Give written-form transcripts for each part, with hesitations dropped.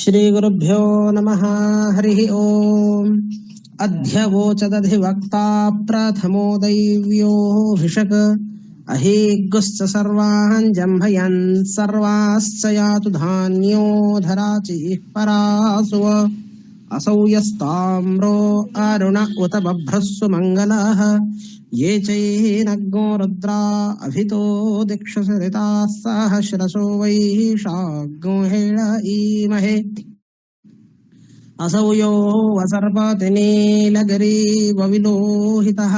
श्रीगुरुभ्यो नमः। हरिः ओम्। अध्यवोचदधिवक्ता प्रथमो दैव्योऽभिषक् अहीगुश्च सर्वान् जम्भयन् सर्वाश्च यातु धान्यो धराचिः परासुव असौ यस्ताम्रो अरुण उत बभ्रस्सु मङ्गलः ये चैनग्नो रुद्रा अभितो दिक्षुसरिताः सहस्रशो वैशाग्नो हेळ ईमहे असौ यो वसर्पति नीलगिरिवविलोहितः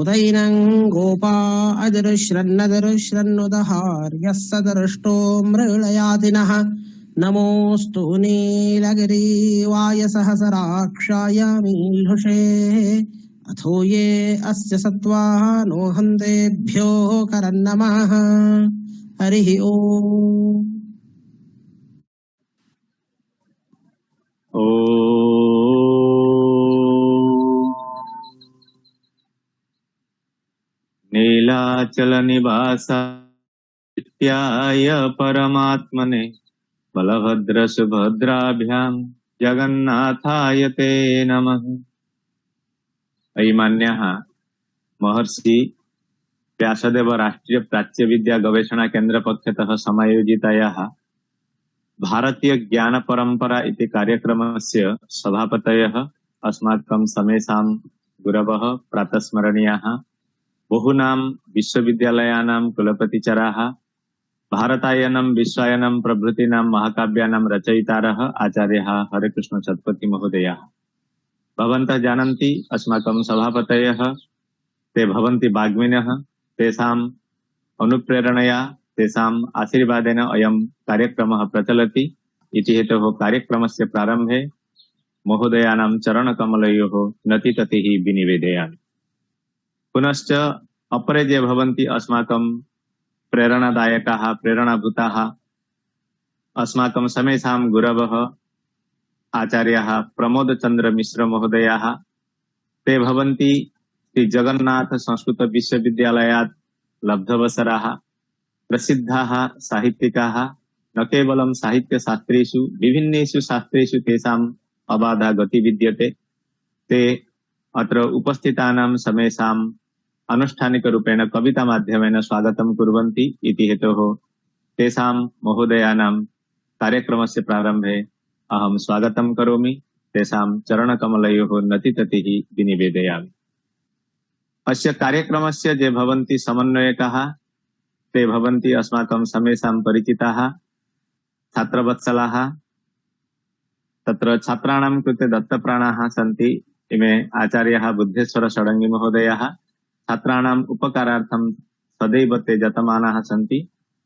उदैनं गोपा अदृश्रन्नदृश्रन्नुदहार्यः सदृष्टो मृळयातिनः नमोऽस्तु नीलगिरिवायसहस्राक्षाय मीलुषे अथो ये अस्य सत्त्वा नो हन्तेभ्यो करन्नमः। हरिः ओम्। नीलाचल निवासाय परमात्मने बलभद्र सुभद्राभ्यां जगन्नाथाय ते नमः। अयिमान्यः महर्षि व्यासदेव राष्ट्रीय प्राच्य विद्या गवेषणा केन्द्र पक्षतः समायोजितायाः भारतीय ज्ञान परंपरा इति कार्यक्रमस्य सभापतयः अस्माकं समेषां गुरवः प्रातस्मरणीयाः बहूनां विश्वविद्यालयानां कुलपतिचराः भारतायनं विश्वायनं प्रभृतीनां महाकाव्यानां रचयितारः आचार्यः हरेकृष्ण शतपथी महोदयाः। भवन्तः जानन्ति अस्माकं सभापतयः ते भवन्ति वाग्मिनः। तेषाम् अनुप्रेरणया तेषाम् आशीर्वादेन अयं कार्यक्रमः प्रचलति। इति हेतोः कार्यक्रमस्य प्रारम्भे महोदयानां चरणकमलयोः नतिततिः विनिवेदयामि। पुनश्च अपरे ये भवन्ति अस्माकं प्रेरणादायकाः प्रेरणाभूताः अस्माकं समेषां गुरवः आचार्याः प्रमोदचन्द्र मिश्र महोदयाः। ते भवन्ति श्री जगन्नाथ संस्कृत विश्वविद्यालयात् लब्धवसराः प्रसिद्धाः साहित्यिकाः। न केवलं साहित्यशास्त्रेषु विभिन्नेषु शास्त्रेषु तेषाम् अबाधा गति विद्यते। ते अत्र उपस्थितानां समेषाम् आनुष्ठानिकरूपेण कविता माध्यमेन स्वागतं कुर्वन्ति। इति हेतोः तेषां महोदयानां कार्यक्रमस्य प्रारम्भे अहं स्वागतं करोमि। तेषां चरणकमलयोः नतिततिः विनिवेदयामि। अस्य कार्यक्रमस्य ये भवन्ति समन्वयकाः ते भवन्ति अस्माकं समेषां परिचिताः छात्रवत्सलाः। तत्र छात्राणां कृते दत्तप्राणाः सन्ति इमे आचार्याः बुद्धेश्वर षडङ्गी महोदयाः। छात्राणाम् उपकारार्थं सदैव ते जतमानाः सन्ति।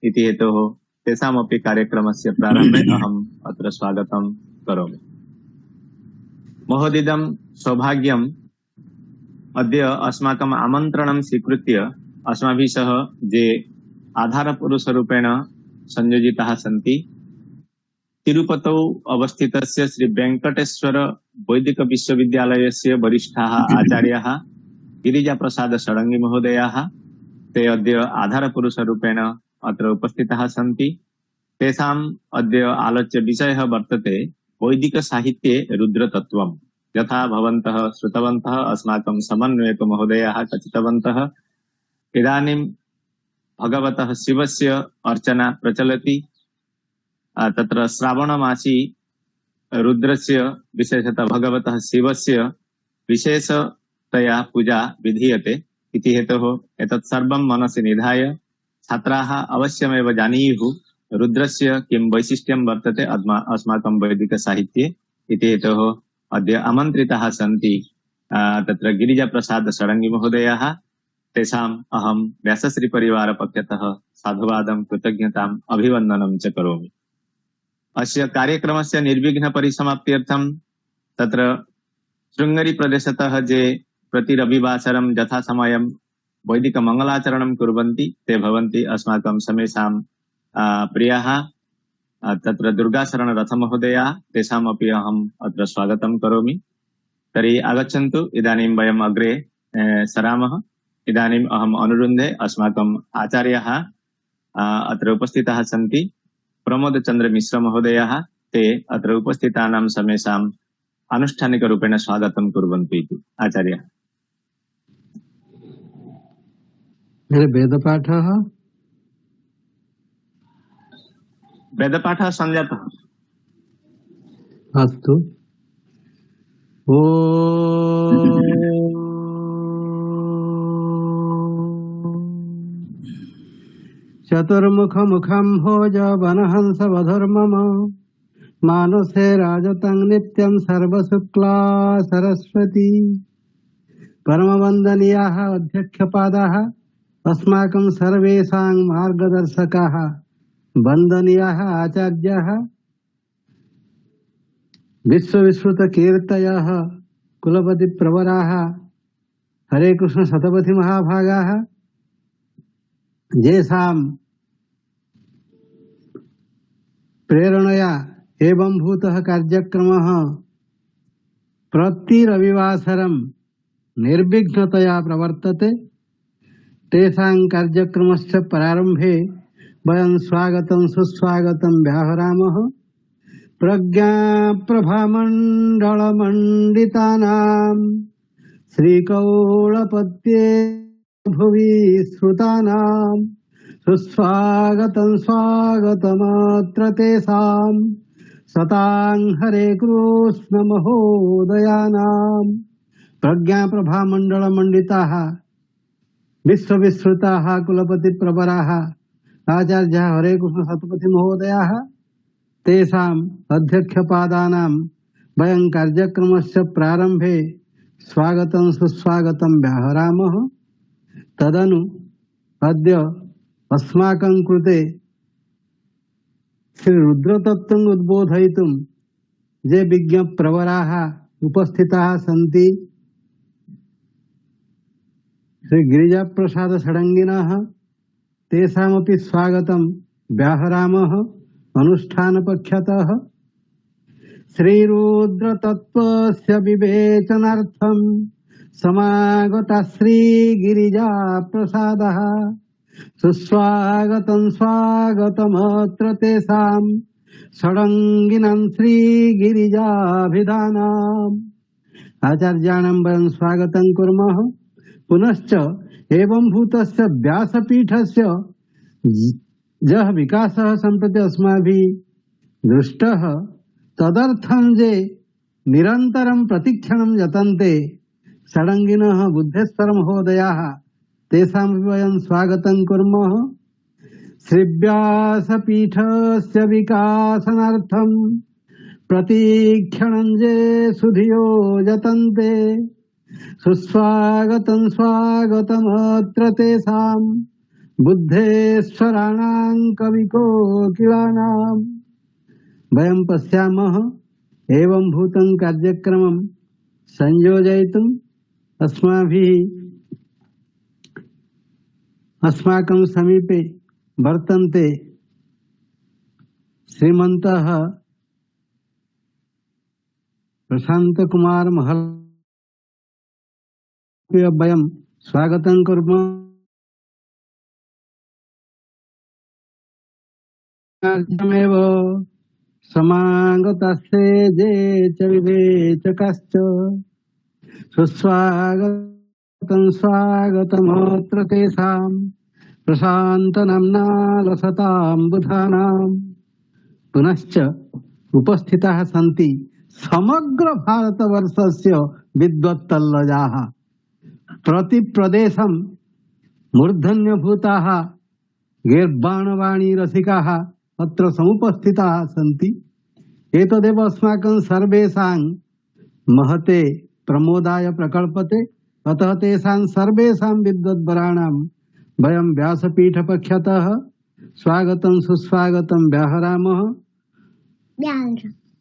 इति हेतोः तेषामपि कार्यक्रमस्य प्रारम्भे अहम् अत्र स्वागतं करोमि। महोदिदं सौभाग्यम् अद्य अस्माकम् आमन्त्रणं स्वीकृत्य अस्माभिः सह ये आधारपुरुषरूपेण संयोजिताः सन्ति तिरुपतौ अवस्थितस्य श्री वेंकटेश्वर वैदिक विश्वविद्यालयस्य वरिष्ठाः आचार्याः गिरिजाप्रसाद षडङ्गी महोदयाः। ते अद्य आधारपुरुषरूपेण अत्र उपस्थिताः सन्ति। तेषाम् अद्य आलोच्य विषयः वर्तते वैदिक साहित्ये रुद्रतत्त्वम्। यथा भवन्तः श्रुतवन्तः अस्माकं समन्वयक महोदयाः कथितवन्तः इदानीं भगवतः शिवस्य अर्चना प्रचलति। तत्र श्रावणमासी रुद्रस्य विशेषतः भगवतः शिवस्य विशेषतया पूजा विधीयते। इति हेतोः एतत् सर्वं मनसि निधाय छात्राः अवश्यमेव जानीयुः रुद्रस्य किं वैशिष्ट्यं वर्तते अस्माकं वैदिकसाहित्ये। इति हेतोः अद्य आमन्त्रिताः सन्ति तत्र गिरिजाप्रसाद षडङ्गी महोदयाः। तेषाम् अहं व्यासश्रीपरिवारपक्षतः साधुवादं कृतज्ञताम् अभिवन्दनं च करोमि। अस्य कार्यक्रमस्य निर्विघ्न परिसमाप्त्यर्थं तत्र शृङ्गेरी प्रदेशतः ये प्रति रविवासरं यथासमयं वैदिक मंगलाचरणं कुर्वन्ति ते भवन्ति अस्माकं समेषां प्रियाः तत्र दुर्गाशरण रथ महोदयाः। तेषामपि अहम् अत्र स्वागतं करोमि। तर्हि आगच्छन्तु इदानीं वयम् अग्रे सरामः। इदानीम् अहम् अनुरुन्धे अस्माकम् आचार्याः अत्र उपस्थिताः सन्ति प्रमोदचन्द्र मिश्र महोदयाः। ते अत्र उपस्थितानां समेषाम् आनुष्ठानिकरूपेण स्वागतं कुर्वन्तु इति आचार्य। वेदपाठः वेदपाठः सञ्जातः। अस्तु। चतुर्मुखमुखं भोज वनहंस वधुर्मम मानसे राजतं नित्यं सर्वशुक्ला सरस्वती परमवन्दनीयाः अध्यक्षपादाः अस्माकं सर्वेषां मार्गदर्शकाः वन्दनीयाः आचार्याः विश्वविश्रुतकीर्तयः कुलपतिप्रवराः हरे कृष्ण शतपथि महाभागाः येषां प्रेरणया एवं भूतः कार्यक्रमः प्रति रविवासरं निर्विघ्नतया प्रवर्तते तेषां कार्यक्रमस्य प्रारम्भे वयं स्वागतं सुस्वागतं व्याहरामः। प्रज्ञाप्रभामण्डलमण्डितानां श्रीकौलपत्ये भुवि श्रुतानां सुस्वागतं स्वागतमत्र तेषां सतां हरे कृष्ण महोदयानां। प्रज्ञाप्रभामण्डलमण्डिताः विश्वविश्रुताः कुलपतिप्रवराः आचार्याः हरे कृष्ण शतपथि महोदयाः तेषाम् अध्यक्षपादानां वयं कार्यक्रमस्य प्रारम्भे स्वागतं सुस्वागतं व्याहरामः। तदनु अद्य अस्माकं कृते श्री रुद्रतत्त्वम् उद्बोधयितुं ये विज्ञप्रवराः उपस्थिताः सन्ति श्री गिरिजाप्रसाद षडङ्गिनः तेषामपि स्वागतं व्याहरामः अनुष्ठानपक्षतः। श्रीरुद्रतत्त्वस्य विवेचनार्थं समागता श्रीगिरिजाप्रसादः सुस्वागतं स्वागतमत्र तेषां षडङ्गिनं श्रीगिरिजाभिधानाम्। आचार्याणां वयं स्वागतं कुर्मः। पुनश्च एवं भूतस्य व्यासपीठस्य यः विकासः सम्प्रति अस्माभिः दृष्टः तदर्थं जे निरन्तरं प्रतिक्षणं यतन्ते षडङ्गिनः बुद्धेश्वर महोदयाः तेषां वयं स्वागतं कुर्मः। श्रीव्यासपीठस्य विकासनार्थं प्रतिक्षणं जे सुधियो यतन्ते सुस्वागतं स्वागतमत्र तेषां बुद्धेश्वराणां कविकोकिलानां। वयं पश्यामः एवं भूतं कार्यक्रमं संयोजयितुम् अस्माकं समीपे वर्तन्ते श्रीमन्तः प्रशांत कुमार महल वयं स्वागतं कुर्मः। कार्यमेव समागतस्ते ये च विवेचकाश्च सुस्वागतं स्वागतमत्र तेषां प्रशान्तनाम्ना लसतां बुधानां। पुनश्च उपस्थिताः सन्ति समग्र भारतवर्षस्य विद्वत्तल्लजाः प्रतिप्रदेशं मूर्धन्यभूताः गीर्वाणवाणी रसिकाः अत्र समुपस्थिताः सन्ति। एतदेव अस्माकं सर्वेषां महते प्रमोदाय प्रकल्पते। अतः तेषां सर्वेषां विद्वद्वराणां वयं व्यासपीठपक्षतः स्वागतं सुस्वागतं व्याहरामः।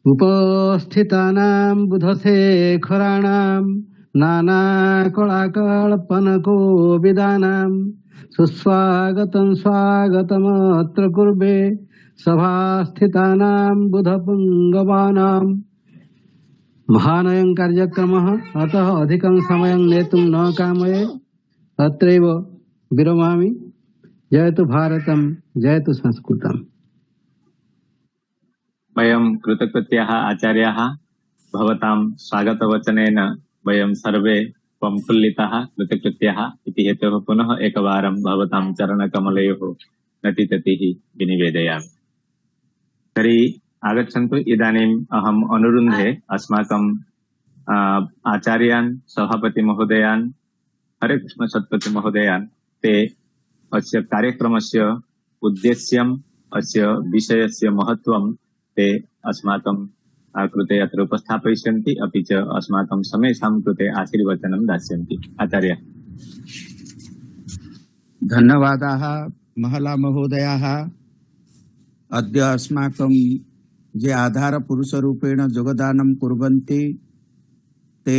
उपस्थितानां बुधशेखराणां नानाकलाकल्पनकोविदानां सुस्वागतं स्वागतमत्र कुर्वे सभास्थितानां बुधपुङ्गवानां। महानयं कार्यक्रमः अतः अधिकं समयं नेतुं न कामये अत्रैव विरमामि। जयतु भारतं जयतु संस्कृतम्। वयं कृतकृत्याः आचार्याः भवतां स्वागतवचनेन वयं सर्वे प्रफुल्लिताः कृतकृत्याः इति हेतोः पुनः एकवारं भवतां चरणकमलयोः नतिततिः विनिवेदयामि। तर्हि आगच्छन्तु, इदानीम् अहम् अनुरुन्धे अस्माकं आचार्यान्, सभापति महोदयान्, हरे कृष्ण सत्पति महोदयान् ते अस्य कार्यक्रमस्य उद्देश्यम्, अस्य विषयस्य महत्त्वं ते अस्माकं कृते अत्र उपस्थापयिष्यन्ति, अपि च अस्माकं समेषां कृते आशीर्वचनं दास्यन्ति। आचार्य। धन्यवादाः महला महोदयाः। अद्य अस्माकं ये आधारपुरुषरूपेण योगदानं कुर्वन्ति ते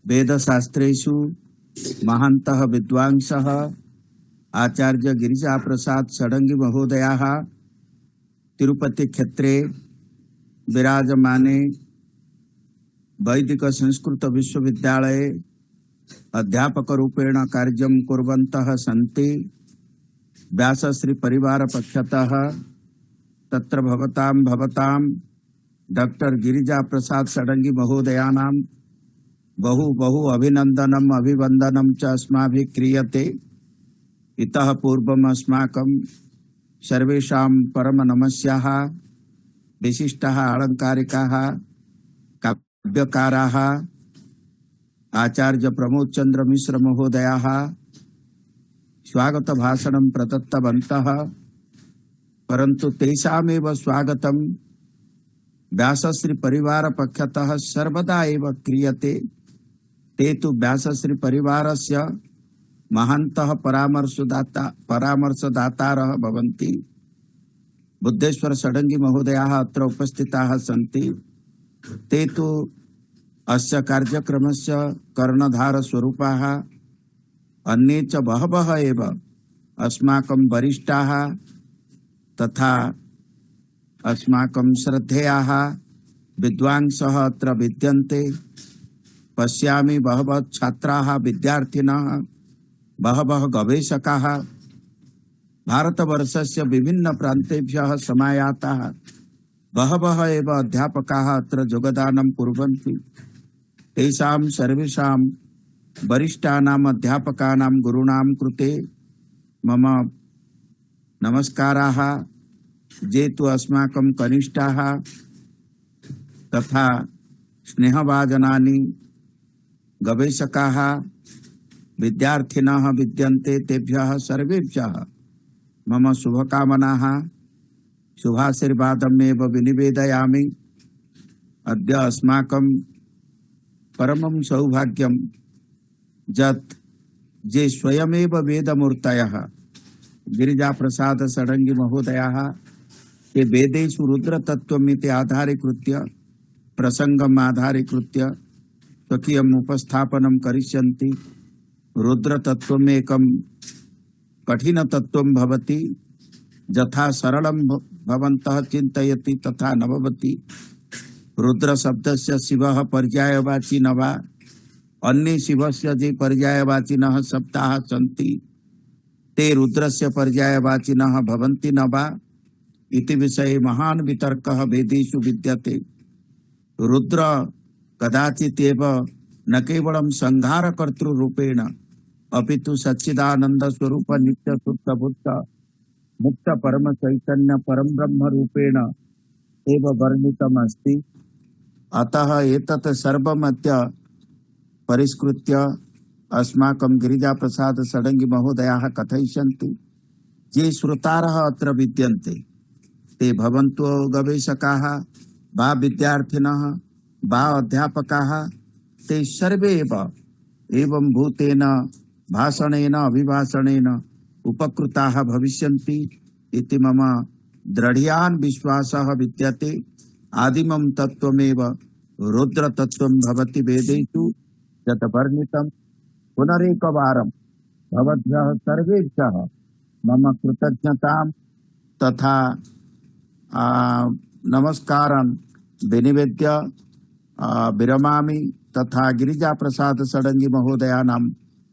वेदशास्त्रेषु महान्तः विद्वांसः आचार्य गिरिजाप्रसाद षडङ्गी महोदयाः तिरुपति क्षेत्रे विराजमाने वैदिक संस्कृत विश्वविद्यालये अध्यापकरूपेण कार्यं कुर्वन्तः सन्ति। व्यासश्री परिवार पक्षतः तत्र भवतां डॉक्टर गिरिजा प्रसाद षडङ्गी महोदयानां बहु अभिनन्दनम् अभिवन्दनं च अस्माभिः क्रियते। इतः पूर्वम् अस्माकं सर्वेषां परमनमस्याः विशिष्टाः अलङ्कारिकाः काव्यकाराः आचार्य प्रमोद चंद्र मिश्र महोदयाः स्वागत भाषणं प्रदत्तवन्तः, परन्तु तेषामेव स्वागतं व्यासश्री परिवार पक्षतः सर्वदा एव क्रियते। ते तु व्यासश्री परिवारस्य महान्तः परामर्शदातारः भवन्ति। बुद्धेश्वर षडङ्गी महोदयाः अत्र उपस्थिताः सन्ति। ते तु अस्य कार्यक्रमस्य कर्णधार स्वरूपाः। अन्ये च बहवः एव अस्माकं वरिष्ठाः तथा अस्माकं श्रद्धेयाः विद्वांसः अत्र विद्यन्ते। पश्यामि बहवः छात्राः विद्यार्थिनः, बहवः गवेषकाः भारतवर्षस्य विभिन्न प्रान्तेभ्यः समायाताः, बहवः एव अध्यापकाः अत्र योगदानं कुर्वन्ति। तेषां सर्वेषां वरिष्ठानाम् अध्यापकानां गुरूणां कृते मम नमस्काराः। ये तु अस्माकं कनिष्ठाः तथा स्नेहभाजनानि गवेषकाः विद्यार्थिनः विद्यन्ते, तेभ्यः सर्वेभ्यः मम शुभकामनाः शुभाशीर्वादमेव विनिवेदयामि। अद्य अस्माकं परमं सौभाग्यं यत् ये स्वयमेव वेदमूर्तयः गिरिजाप्रसाद षडङ्गी महोदयाः ते वेदेषु रुद्रतत्त्वमिति आधारीकृत्य प्रसङ्गम् आधारीकृत्य स्वकीयम् उपस्थापनं करिष्यन्ति। रुद्रतत्त्वमेकं कठिनतत्त्वं भवति। यथा सरलं भवन्तः चिन्तयति तथा न भवति। रुद्र शब्दस्य शिवः पर्यायवाची न वा, अन्ये शिवस्य ये पर्यायवाचिनः शब्दाः सन्ति ते रुद्रस्य पर्यायवाचिनः भवन्ति न वा इति विषये महान् वितर्कः वेदेषु विद्यते। रुद्र कदाचित् एव न केवलं संहारकर्तृरूपेण अपितु सच्चिदानंद स्वरूप नित्य शुद्ध बुद्ध मुक्त परम चैतन्य परम ब्रह्म रूपेण एव वर्णितम् अस्ति। अतः एतत् सर्वमद्य परिष्कृत्य अस्माकं गिरिजाप्रसाद षडङ्गी महोदयाः कथयिष्यन्ति। ये श्रोतारः अत्र विद्यन्ते ते भवन्तु गवेषकाः वा विद्यार्थिनः वा अध्यापकाः, ते सर्वे एवं भूतेन भाषणेन अभिभाषणेन उपकृताः भविष्यन्ति इति मम दृढ्यान् विश्वासः विद्यते। आदिमं तत्त्वमेव रुद्रतत्त्वं भवति वेदेषु यत् वर्णितं। पुनरेकवारं भवद्भ्यः सर्वेभ्यः मम कृतज्ञतां तथा नमस्कारं विनिवेद्य विरमामि तथा गिरिजाप्रसाद षडङ्गी महोदयानां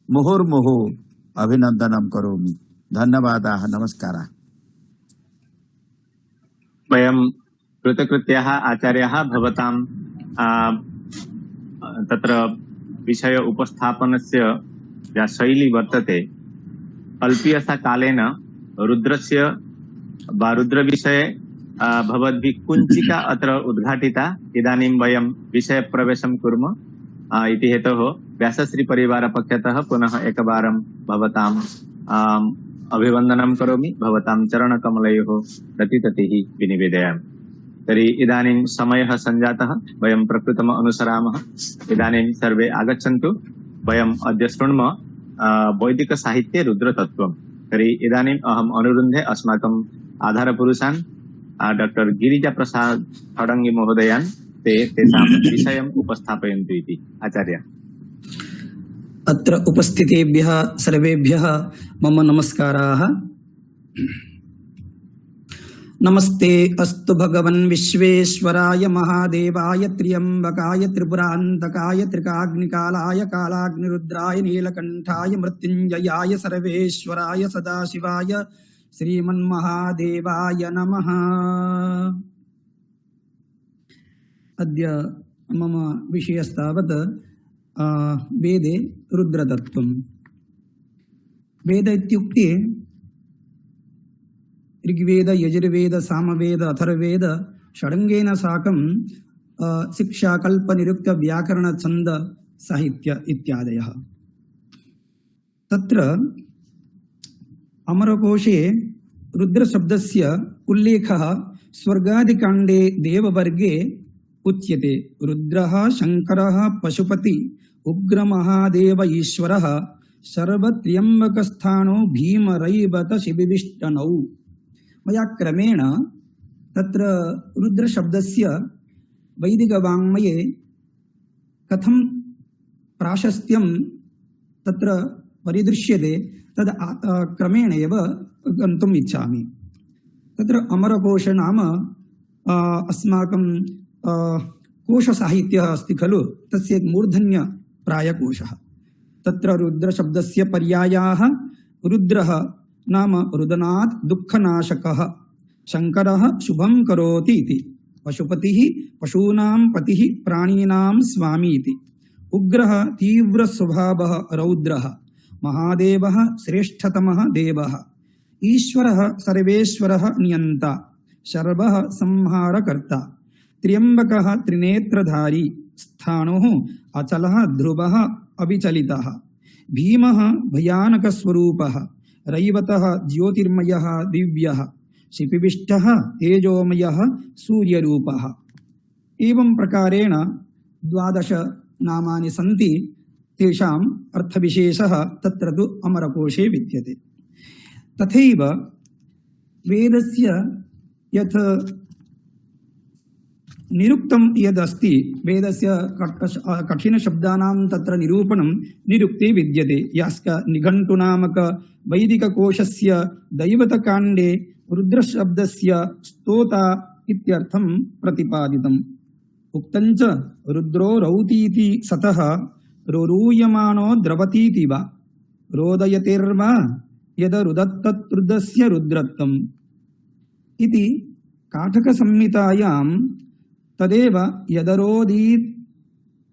मुहुर्मुहुः अभिनन्दनं करोमि। धन्यवादाः, नमस्कारः। वयं कृतकृत्याः आचार्याः भवतां तत्र विषय उपस्थापनस्य या शैली वर्तते अल्पीयसा कालेन रुद्रस्य वा रुद्रविषये भवद्भिः कुञ्चिका अत्र उद्घाटिता। इदानीं वयं विषयप्रवेशं कुर्मः इति हेतोः व्यासश्रीपरिवारपक्षतः पुनः एकवारं भवताम् अभिवन्दनं करोमि, भवतां चरणकमलयोः रतिततिः विनिवेदयामि। तर्हि इदानीं समयः सञ्जातः, वयं प्रकृतम् अनुसरामः। इदानीं सर्वे आगच्छन्तु, वयम् अद्य शृण्मः वैदिकसाहित्ये रुद्रतत्त्वम्। तर्हि इदानीम् अहम् अनुरुन्धे अस्माकम् आधारपुरुषान् डॉक्टर गिरिजाप्रसाद षडङ्गी महोदयान् ते तेषां विषयम् उपस्थापयन्तु इति। आचार्य। अत्र उपस्थितेभ्यः सर्वेभ्यः मम नमस्काराः। नमस्ते अस्तु भगवन् विश्वेश्वराय महादेवाय त्र्यम्बकाय त्रिपुरान्तकाय त्रिकाग्निकालाय कालाग्निरुद्राय नीलकण्ठाय मृत्युञ्जयाय सर्वेश्वराय सदाशिवाय श्रीमन्महादेवाय नमः। अद्य मम विषयस्तावत् वेदे रुद्रतत्त्वम्। वेद इत्युक्ते ऋग्वेद यजुर्वेद सामवेद अथर्ववेद षडङ्गेन साकं शिक्षा कल्प निरुक्त व्याकरण छन्द साहित्य इत्यादयः। तत्र अमरकोशे रुद्रशब्दस्य उल्लेखः स्वर्गादिकाण्डे देववर्गे उच्यते। रुद्रः शङ्करः पशुपति उग्रमहादेव ईश्वरः सर्वत्र्यम्बकस्थानो भीमरैवत शिबिविष्टनौ। मया क्रमेण तत्र रुद्रशब्दस्य वैदिकवाङ्मये कथं प्राशस्त्यं तत्र परिदृश्यते तद् क्रमेण एव गन्तुम् इच्छामि। तत्र अमरकोश नाम अस्माकं कोशसाहित्यः अस्ति खलु, तस्य मूर्धन्यप्रायकोशः। तत्र रुद्रशब्दस्य पर्यायाः रुद्रः नाम रुदनात् दुःखनाशकः, शङ्करः शुभं करोति इति, पशुपतिः पशूनां पतिः प्राणीनां स्वामी इति, उग्रः तीव्रस्वभावः रौद्रः, महादेवः श्रेष्ठतमः देवः, ईश्वरः सर्वेश्वरः नियन्ता, शर्वः संहारकर्ता, त्र्यम्बकः त्रिनेत्रधारी, स्थाणुः अचलः ध्रुवः अविचलितः, भीमः भयानकस्वरूपः, रैवतः ज्योतिर्मयः दिव्यः, शिपिविष्टः तेजोमयः सूर्यरूपः। एवं प्रकारेण 12 नामानि सन्ति, तेषाम् अर्थविशेषः तत्र तु अमरकोशे विद्यते। तथैव वेदस्य यत् निरुक्तं यदस्ति, वेदस्य कठिनशब्दानां तत्र निरूपणं निरुक्ते विद्यते। यास्कनिघण्टुनामक वैदिककोशस्य दैवतकाण्डे रुद्रशब्दस्य स्तोता इत्यर्थं प्रतिपादितम्। उक्तञ्च रुद्रो रौतीति सतः रोरूयमानो द्रवतीति वा रोदयतेर्वा यदरुदत्तरुद्रस्य रुद्रत्वम् इति काठकसंहितायां तदेव यदरोदीत्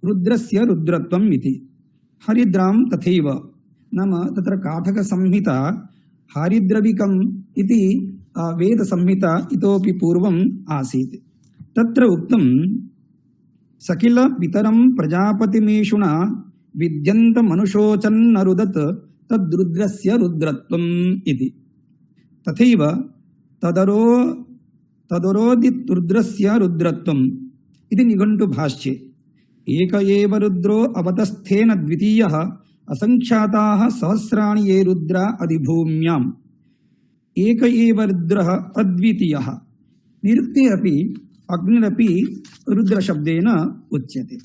रुद्रस्य रुद्रत्वम् इति। हरिद्रां तथैव, नाम तत्र काठकसंहिता हारिद्रविकम् इति वेदसंहिता इतोपि पूर्वम् आसीत्। तत्र उक्तं सकिल पितरं प्रजापतिमीशुना विद्यन्तमनुशोचन्नरुदत् तद्रुद्रस्य रुद्रत्वम् इति। तथैव तदरोदितरुद्रस्य रुद्रत्वम् इति निघण्टुभाष्ये एक एव रुद्रो अवतस्थेन द्वितीयः असङ्ख्याताः सहस्राणि ये रुद्रा अधिभूम्याम् एक एव रुद्रः अद्वितीयः। निरुक्ते अपि अग्निरपि रुद्रशब्देन उच्यते।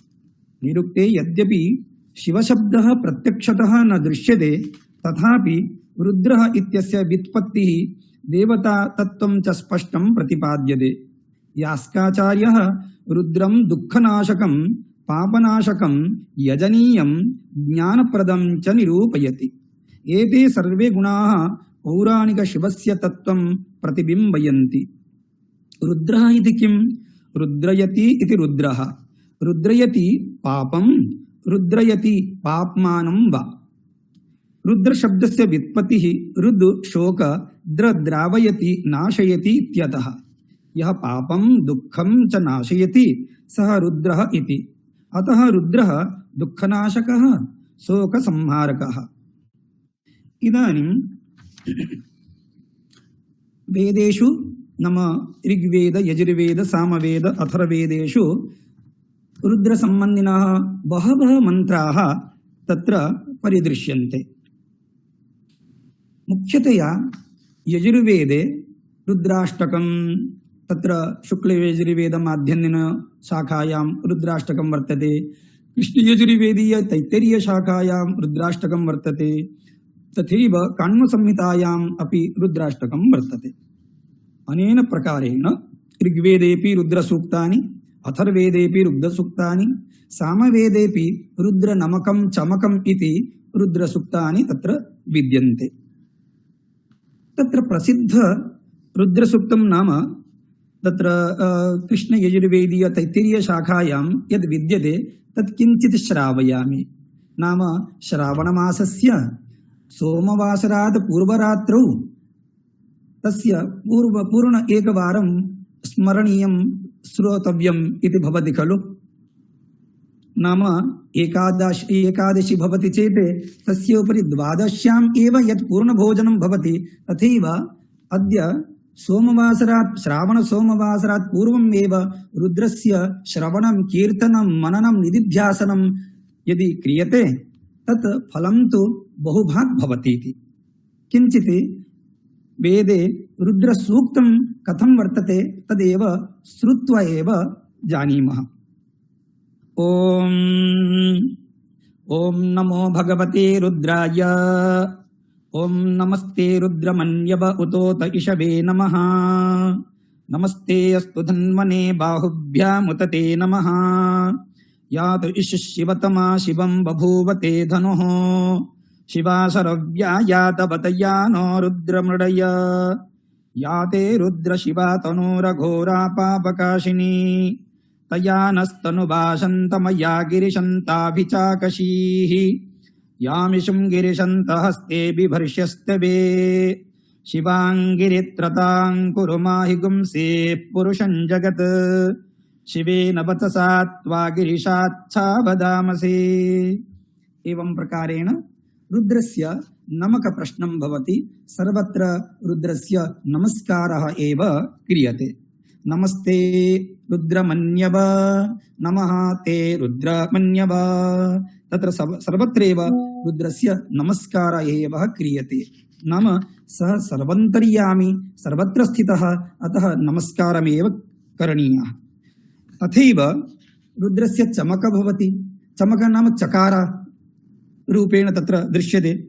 निरुक्ते यद्यपि शिवशब्दः प्रत्यक्षतः न दृश्यते, तथापि रुद्रः इत्यस्य व्युत्पत्तिः देवता तत्त्वं च स्पष्टं प्रतिपाद्यते। यास्काचार्यः रुद्रं दुःखनाशकं पापनाशकं यजनीयं ज्ञानप्रदं च निरूपयति। एते सर्वे गुणाः पौराणिकशिवस्य तत्त्वं प्रतिबिम्बयन्ति। रुद्रः इति किं? रुद्रयति इति रुद्रः। रुद्रयति पापं, रुद्रयति पाप्मानं वा। रुद्र शब्दस्य व्युत्पत्तिः रुद् शोक द्रावयति नाशयति इत्यतः। यः पापं दुःखं च नाशयति सः रुद्रः इति। अतः रुद्रः दुःखनाशकः, शोकसंहारकः। इदानीं वेदेषु नाम ऋग्वेद, यजुर्वेद, सामवेद, अथर्ववेदेषु रुद्रसम्बन्धिनः बहवः मन्त्राः तत्र परिदृश्यन्ते। मुख्यतया यजुर्वेदे रुद्राष्टकं, तत्र शुक्लयजुर्वेदमाध्यन्दिन शाखायां रुद्राष्टकं वर्तते। कृष्णयजुर्वेदीय तैत्तरीयशाखायां रुद्राष्टकं वर्तते। तथैव काण्वसंहितायाम् अपि रुद्राष्टकं वर्तते। अनेन प्रकारेण ऋग्वेदेपि रुद्रसूक्तानि, अथर्ववेदेपि रुद्रसूक्तानि, सामवेदेपि रुद्रनमकं चमकम् इति रुद्रसूक्तानि तत्र विद्यन्ते। तत्र प्रसिद्ध रुद्रसूक्तं नाम तत्र कृष्णयजुर्वेदीय तैत्तिरीयशाखायां यद् विद्यते तत् किञ्चित् श्रावयामि। नाम श्रावणमासस्य सोमवासरात् पूर्वरात्रौ तस्य पूर्ण एकवारं स्मरणीयं श्रोतव्यम् इति भवति खलु। नाम एकादशी भवति चेत् तस्य उपरि द्वादश्याम् एव यत् पूर्णभोजनं भवति, तथैव अद्य सोमवासरात्, श्रावणसोमवासरात् पूर्वम् एव रुद्रस्य श्रवणं, कीर्तनं, मननं, निदिध्यासनं यदि क्रियते तत् फलं तु बहुभाग् भवति इति। किञ्चित् वेदे रुद्रसूक्तं कथं वर्तते तदेव श्रुत्वा एव जानीमः। ॐ नमो भगवते रुद्राय। ॐ नमस्ते रुद्रमन्यव उतोत इषवे नमः। नमस्ते अस्तु धन्वने बाहुभ्यामुत ते नमः। यात इष शिवतमा शिवं बभूवते धनुः। शिवाशरव्या यातवतया नो रुद्रमृडय। याते रुद्र शिवा तनूरघोरा पापकाशिनी। तया नस्तनुभाषन्तमया गिरिशन्ताभिचाकशीः। यामिषुं गिरिशन्तहस्ते बिभर्ष्यस्तवे। शिवाङ्गिरित्रतां कुरु माहि गुंसे पुरुषं जगत्। शिवेन वचसा त्वा गिरिशाच्छा वदामसे। एवं प्रकारेण रुद्रस्य नमक प्रश्नं भवति। सर्वत्र रुद्रस्य नमस्कारः एव क्रियते। नमस्ते रुद्रमन्यव, नमः ते रुद्रमन्यव। तत्र सर्वत्रैव रुद्रस्य नमस्कारः एव क्रियते। नाम सः सर्वन्तर्यामी, सर्वत्र स्थितः, अतः नमस्कारमेव करणीयः। तथैव रुद्रस्य चमक भवति। चमक नाम चकार रूपेण तत्र दृश्यते।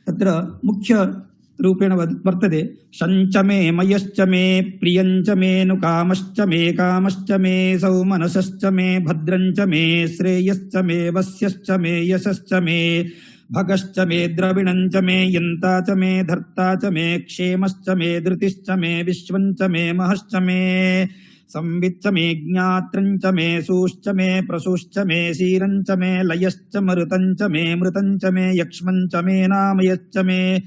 तत्र मुख्य रूपेण वर्तते शञ्च मे मयश्च मे प्रियञ्च मे नुकामश्च मे कामश्च मे सौमनसश्च मे भद्रञ्च मे श्रेयश्च मे वस्यश्च मे यशश्च मे भगश्च मे द्रविणञ्च मे यन्ता च मे धर्ता च मे क्षेमश्च मे धृतिश्च मे विश्वञ्च मे महश्च मे संविच्च मे ज्ञात्रञ्च मे सूश्च मे प्रसूश्च मे शीरञ्च मे लयश्च मरुतञ्च मे मृतञ्च मे यक्ष्मञ्च मे नामयश्च मे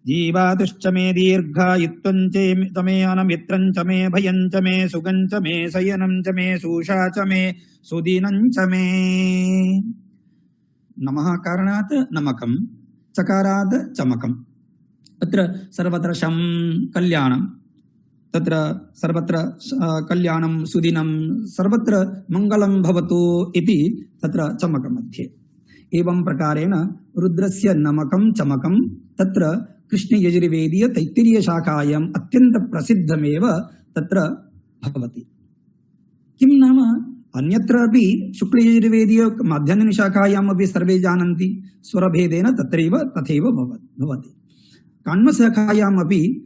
जीवातुश्च मे दीर्घायुत्वञ्च मे अनमित्रञ्च मे भयञ्च मे सुगञ्च मे शयनञ्च मे सूषा च मे सुदीनञ्च मे। नमः कारणात् नमकं, चकारात् चमकम्। अत्र सर्वत्र शं कल्याणं, तत्र सर्वत्र कल्याणं सुदिनं, सर्वत्र मङ्गलं भवतु इति तत्र चमकमध्ये। एवं प्रकारेण रुद्रस्य नमकं चमकं तत्र कृष्णयजुर्वेदीय तैत्तिरीयशाखायाम् अत्यन्तप्रसिद्धमेव तत्र भवति। किं नाम अन्यत्रापि शुक्लयजुर्वेदीय माध्याह्निकशाखायामपि सर्वे जानन्ति, स्वरभेदेन तत्रैव तथैव भवति। काण्वशाखायामपि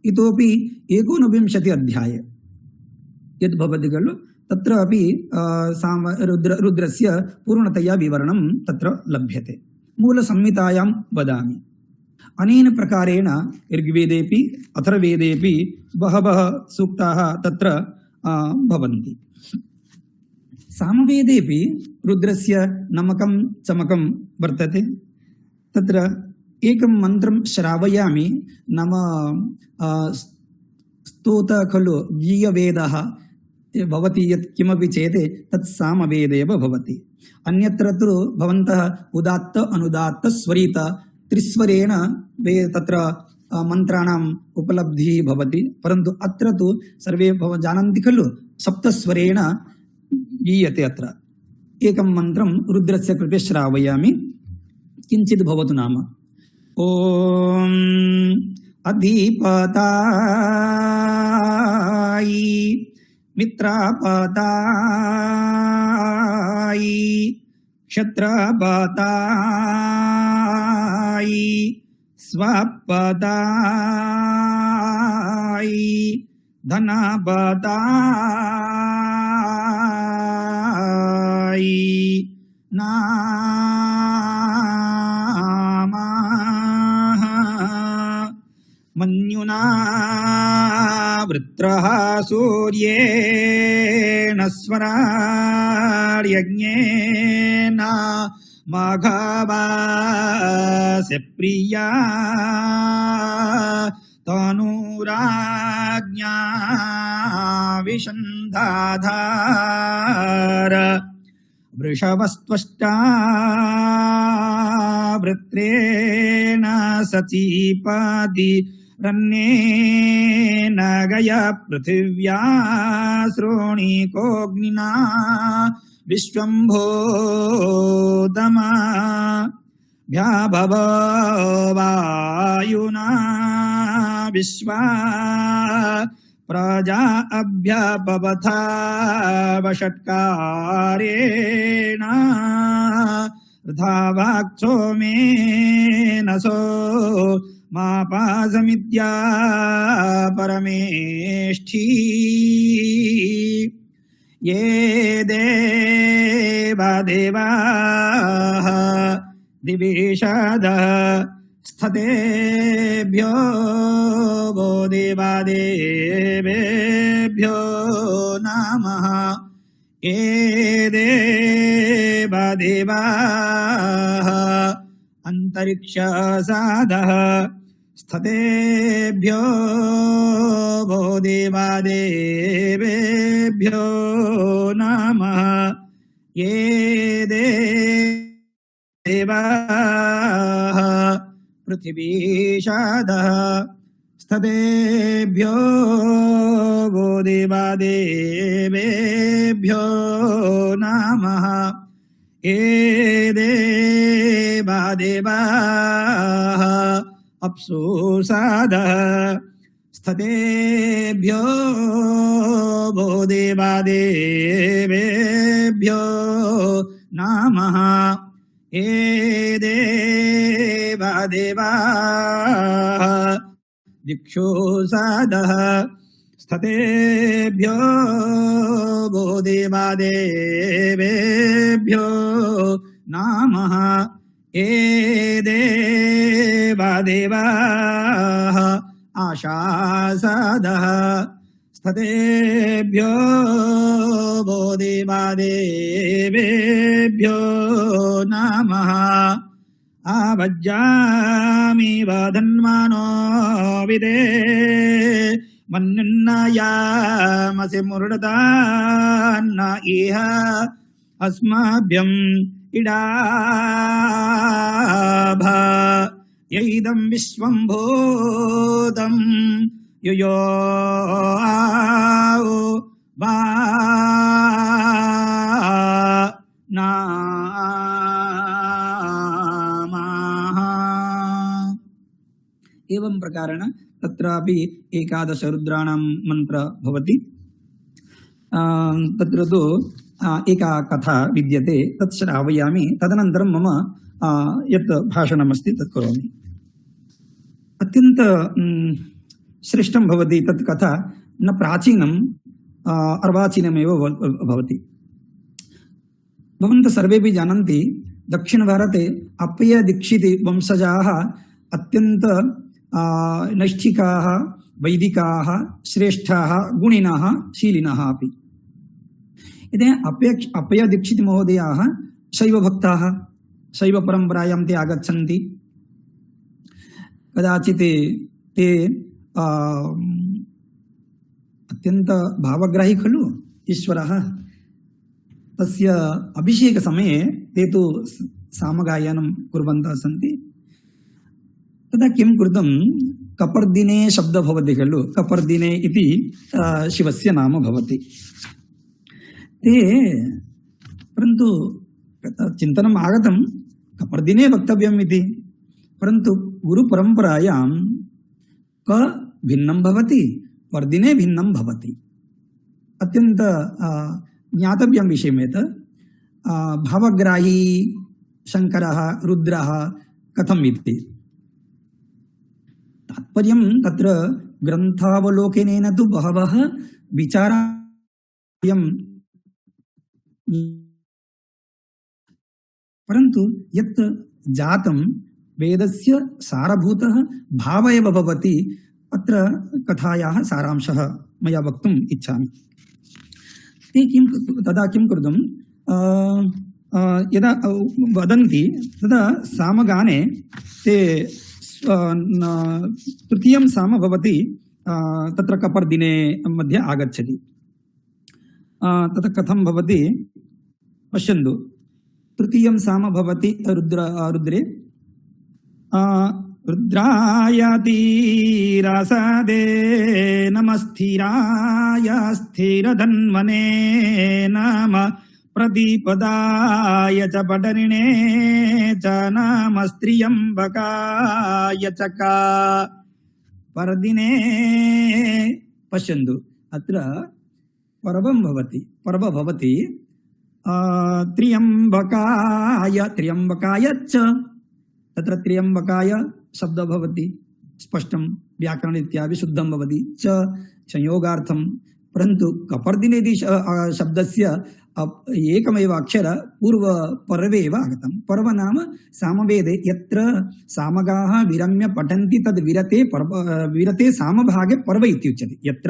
इतोपि 19 अध्याये यद् भवति खलु, तत्र अपि रुद्रस्य पूर्णतया विवरणं तत्र लभ्यते। मूलसंहितायां वदामि। अनेन प्रकारेण ऋग्वेदेपि अथर्ववेदेपि बहवः सूक्ताः तत्र भवन्ति। सामवेदेपि रुद्रस्य नमकं चमकं वर्तते। तत्र एकं मन्त्रं श्रावयामि, नाम स्तोत खलु गीयवेदः भवति यत् किमपि चेत् तत् सामवेदेव भवति। अन्यत्र तु भवन्तः उदात्त अनुदात्त स्वरित त्रिस्वरेण तत्र मन्त्राणाम् उपलब्धिः भवति, परन्तु अत्र तु सर्वे जानन्ति खलु सप्तस्वरेण गीयते। अत्र एकं मन्त्रं रुद्रस्य कृते श्रावयामि, किञ्चित् भवतु नाम। ॐ अधिपतायै मित्रपतायै क्षत्रपतायै स्वपतायै धनपतायै नामः मन्युना वृत्रः सूर्येण स्वरार्यज्ञेन माघवास्य प्रिया तनूराज्ञा विशन्धाधार वृषभस्त्वष्टा वृत्रेण सचीपादि रन्नेन गया पृथिव्या श्रोणीकोऽग्निना विश्वम्भोदमा भ्याभव वायुना विश्वा प्रजा अभ्यपवथा वषट्कारेण धावाक्षो मेनसो मापासमिद्या परमेष्ठी ये देवाः दिविषदः स्थतेभ्यो वो देवादेवेभ्यो नमः। ये देवाः अन्तरिक्षसादः स्थतेभ्यो वो देवादेवेभ्यो नमः। ये देवाः पृथिवीषादः स्थतेभ्यो वो देवादेवेभ्यो नमः। ये देवाः अप्सुसादः स्थतेभ्यो वो देवादेवेभ्यो नमः। ये देवाः दिक्षुसादः स्थतेभ्यो वो देवादेवेभ्यो नमः। ये देवाः आशासादः स्थतेभ्यो वो देवादेवेभ्यो नमः। आवज्जामि वधन्मानो विदे मन्युन्नयामसि मुर्डतान्न इह अस्माभ्यम् इडाभ यैदं विश्वं भूतं युयो वा नामः। एवं प्रकारेण तत्रापि एकादश रुद्राणां मंत्र भवति। तत्र तु एका कथा विद्यते, तत् श्रावयामि, तदनन्तरं मम यत् भाषणमस्ति तत् करोमि। अत्यन्त श्रेष्ठं भवति तत् कथा, न प्राचीनम् अर्वाचीनमेव भवति। भवन्तः सर्वेपि जानन्ति, दक्षिणभारते अप्पय्य दीक्षित वंशजाः अत्यंत नैष्ठिकाः वैदिकाः श्रेष्ठाः गुणिनः शीलिनः अपि। इदानीं अप्पय्य दीक्षित महोदयाः शैवभक्ताः, शैवपरम्परायां ते आगच्छन्ति। कदाचित् ते अत्यंत भावग्राही खलु ईश्वरः। तस्य अभिषेकसमये ते तु सामगायनं कुर्वन्तः सन्ति। तदा किं कृतं, कपर्दिने शब्दः भवति खलु, कपर्दिने इति शिवस्य नाम भवति। ते परन्तु चिन्तनम् आगतं कपर्दिने वक्तव्यम् इति, परन्तु गुरुपरम्परायां क भिन्नं भवति, पर्दिने भिन्नं भवति। अत्यन्त ज्ञातव्यं विषयमेत। भावग्राही शङ्करः रुद्रः कथम् इति तात्पर्यं तत्र ग्रन्थावलोकनेन तु बहवः विचाराः, परन्तु यत् जातं वेदस्य सारभूतः भाव एव भवति। अत्र कथायाः सारांशः मया वक्तुम् इच्छामि। ते तदा किं कृतं, यदा वदन्ति तदा सामगाने ते तृतीयं साम भवति, तत्र कपर्दिने मध्ये आगच्छति। तत् कथं भवति पश्यन्तु। तृतीयं साम भवति रुद्रे रुद्रायतीरासदे नमस्थिराय स्थिरधन्वने नम प्रदीपदाय च पटरिणे च नम स्त्रियम्बकाय च का परदिने। पश्यन्तु, अत्र पर्वं भवति, पर्व भवति त्र्यम्बकाय च। तत्र त्र्यम्बकाय शब्दः भवति, स्पष्टं व्याकरण इत्यादि शुद्धं भवति, च संयोगार्थं। परन्तु कपर्दिने इति शब्दस्य एकमेव अक्षर पूर्व पर्वे एव आगतं। पर्व नाम सामवेदे यत्र सामगाः विरम्य पठन्ति तद् विरते सामभागे पर्व इत्युच्यते। यत्र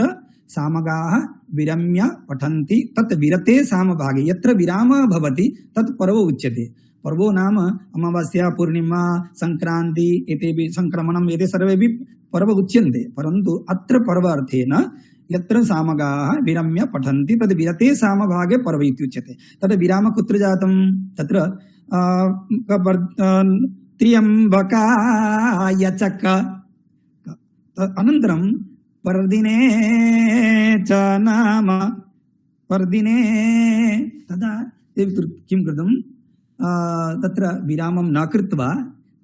सामगाः विरम्य पठन्ति तत् विरते सामभागे, यत्र विरामः भवति तत् पर्व उच्यते। पर्वो नाम अमावास्या पूर्णिमा संक्रांति एतेपि संक्रमणम् एते सर्वेपि पर्व उच्यन्ते। परन्तु अत्र पर्व अर्थेन यत्र सामगाः विरम्य पठन्ति तद् विरते सामभागे पर्व इत्युच्यते। तद् विराम कुत्र जातं, तत्र त्र्यम्बकाय च क। अनन्तरं पर्दिने च नाम पर्दिने। तदा ते किं कृतं, तत्र विरामं न कृत्वा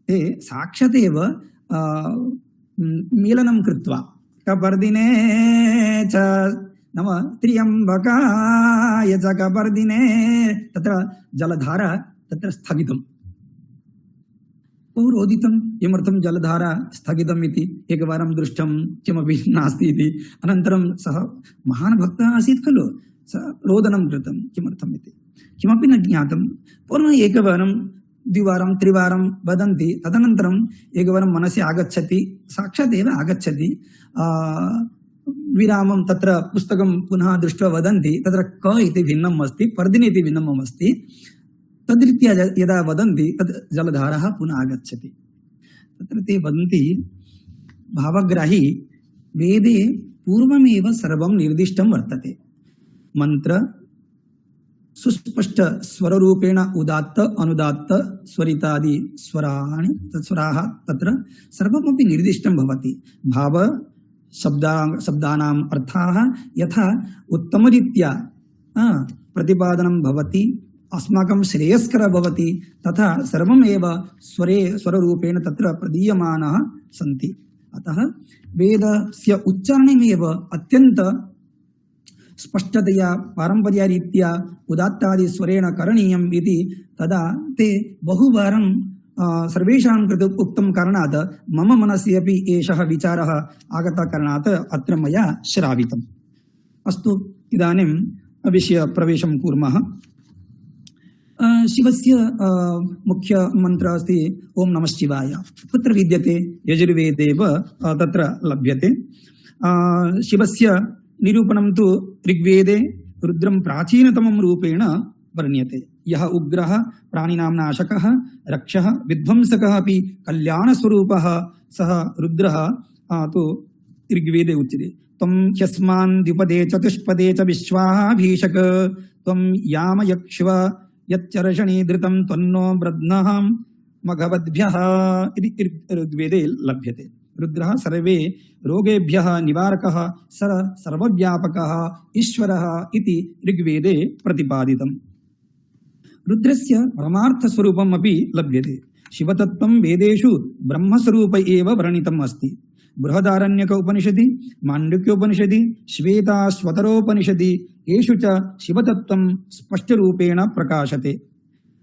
ते साक्षात् एव मेलनं कृत्वा कपर्दिने च नाम त्र्यम्बकाय च कपर्दिने। तत्र जलधारा तत्र स्थगितं, बहु रोदितं। किमर्थं जलधारा स्थगितम् इति एकवारं दृष्टं, किमपि नास्ति इति। अनन्तरं सः महान् भक्तः आसीत् खलु, सः रोदनं कृतं, किमर्थम् इति किमपि न ज्ञातं। पुनः एकवारं द्विवारं त्रिवारं वदन्ति, तदनन्तरम् एकवारं मनसि आगच्छति, साक्षात् एव आगच्छति। विरामं तत्र पुस्तकं पुनः दृष्ट्वा वदन्ति, तत्र क इति भिन्नम् अस्ति, पर्दिने इति भिन्नम् अस्ति। तद्रीत्या यदा वदन्ति तद् जलधारः पुनः आगच्छति। तत्र ते वदन्ति भावग्राही वेदे पूर्वमेव सर्वं निर्दिष्टं वर्तते। मंत्र सुस्पष्ट स्वररूपेण उदात्त अनुदात्त स्वरितादि स्वराणि स्वराः तत्र सर्वमपि निर्दिष्टं भवति। भाव शब्दानाम् अर्थाः यथा उत्तमरीत्या प्रतिपादनं भवति, अस्माकं श्रेयस्करः भवति, तथा सर्वमेव स्वररूपेण तत्र प्रदीयमानाः सन्ति। अतः वेदस्य उच्चारणमेव अत्यन्त स्पष्टतया पारम्पर्यरीत्या उदात्तादि स्वरेण करणीयम् इति तदा ते बहुवारं सर्वेषां कृते उक्तं कारणात् मम मनसि अपि एषः विचारः आगतः कारणात् अत्र मया श्रावितम्। अस्तु, इदानीं विषयप्रवेशं कुर्मः। शिवस्य मुख्य मन्त्र अस्ति ओम नमः शिवाय। कुत्र विद्यते? यजुर्वेदे एव तत्र लभ्यते। शिवस्य निरूपणं तु ऋग्वेदे रुद्रं प्राचीनतमं रूपेण वर्ण्यते। यः उग्रः प्राणिनां नाशकः रक्षः विध्वंसकः अपि कल्याणस्वरूपः सः रुद्रः तु ऋग्वेदे उच्यते। त्वं ह्यस्मान् द्विपदे चतुष्पदे च विश्वाभीषक त्वं यामयक्ष्व यच्चर्षणि धृतं त्वन्नो ब्रध्नः मघवद्भ्यः इति ऋग्वेदे लभ्यते। रुद्रः सर्वे रोगेभ्यः निवारकः सर्वव्यापकः ईश्वरः इति ऋग्वेदे प्रतिपादितम्। रुद्रस्य परमार्थस्वरूपम् अपि लभ्यते। शिवतत्त्वं वेदेषु ब्रह्मस्वरूप एव वर्णितम् अस्ति। बृहदारण्यक उपनिषदि, माण्डुक्योपनिषदि, श्वेताश्वतरोपनिषदि येषु च शिवतत्त्वं स्पष्टरूपेण प्रकाशते।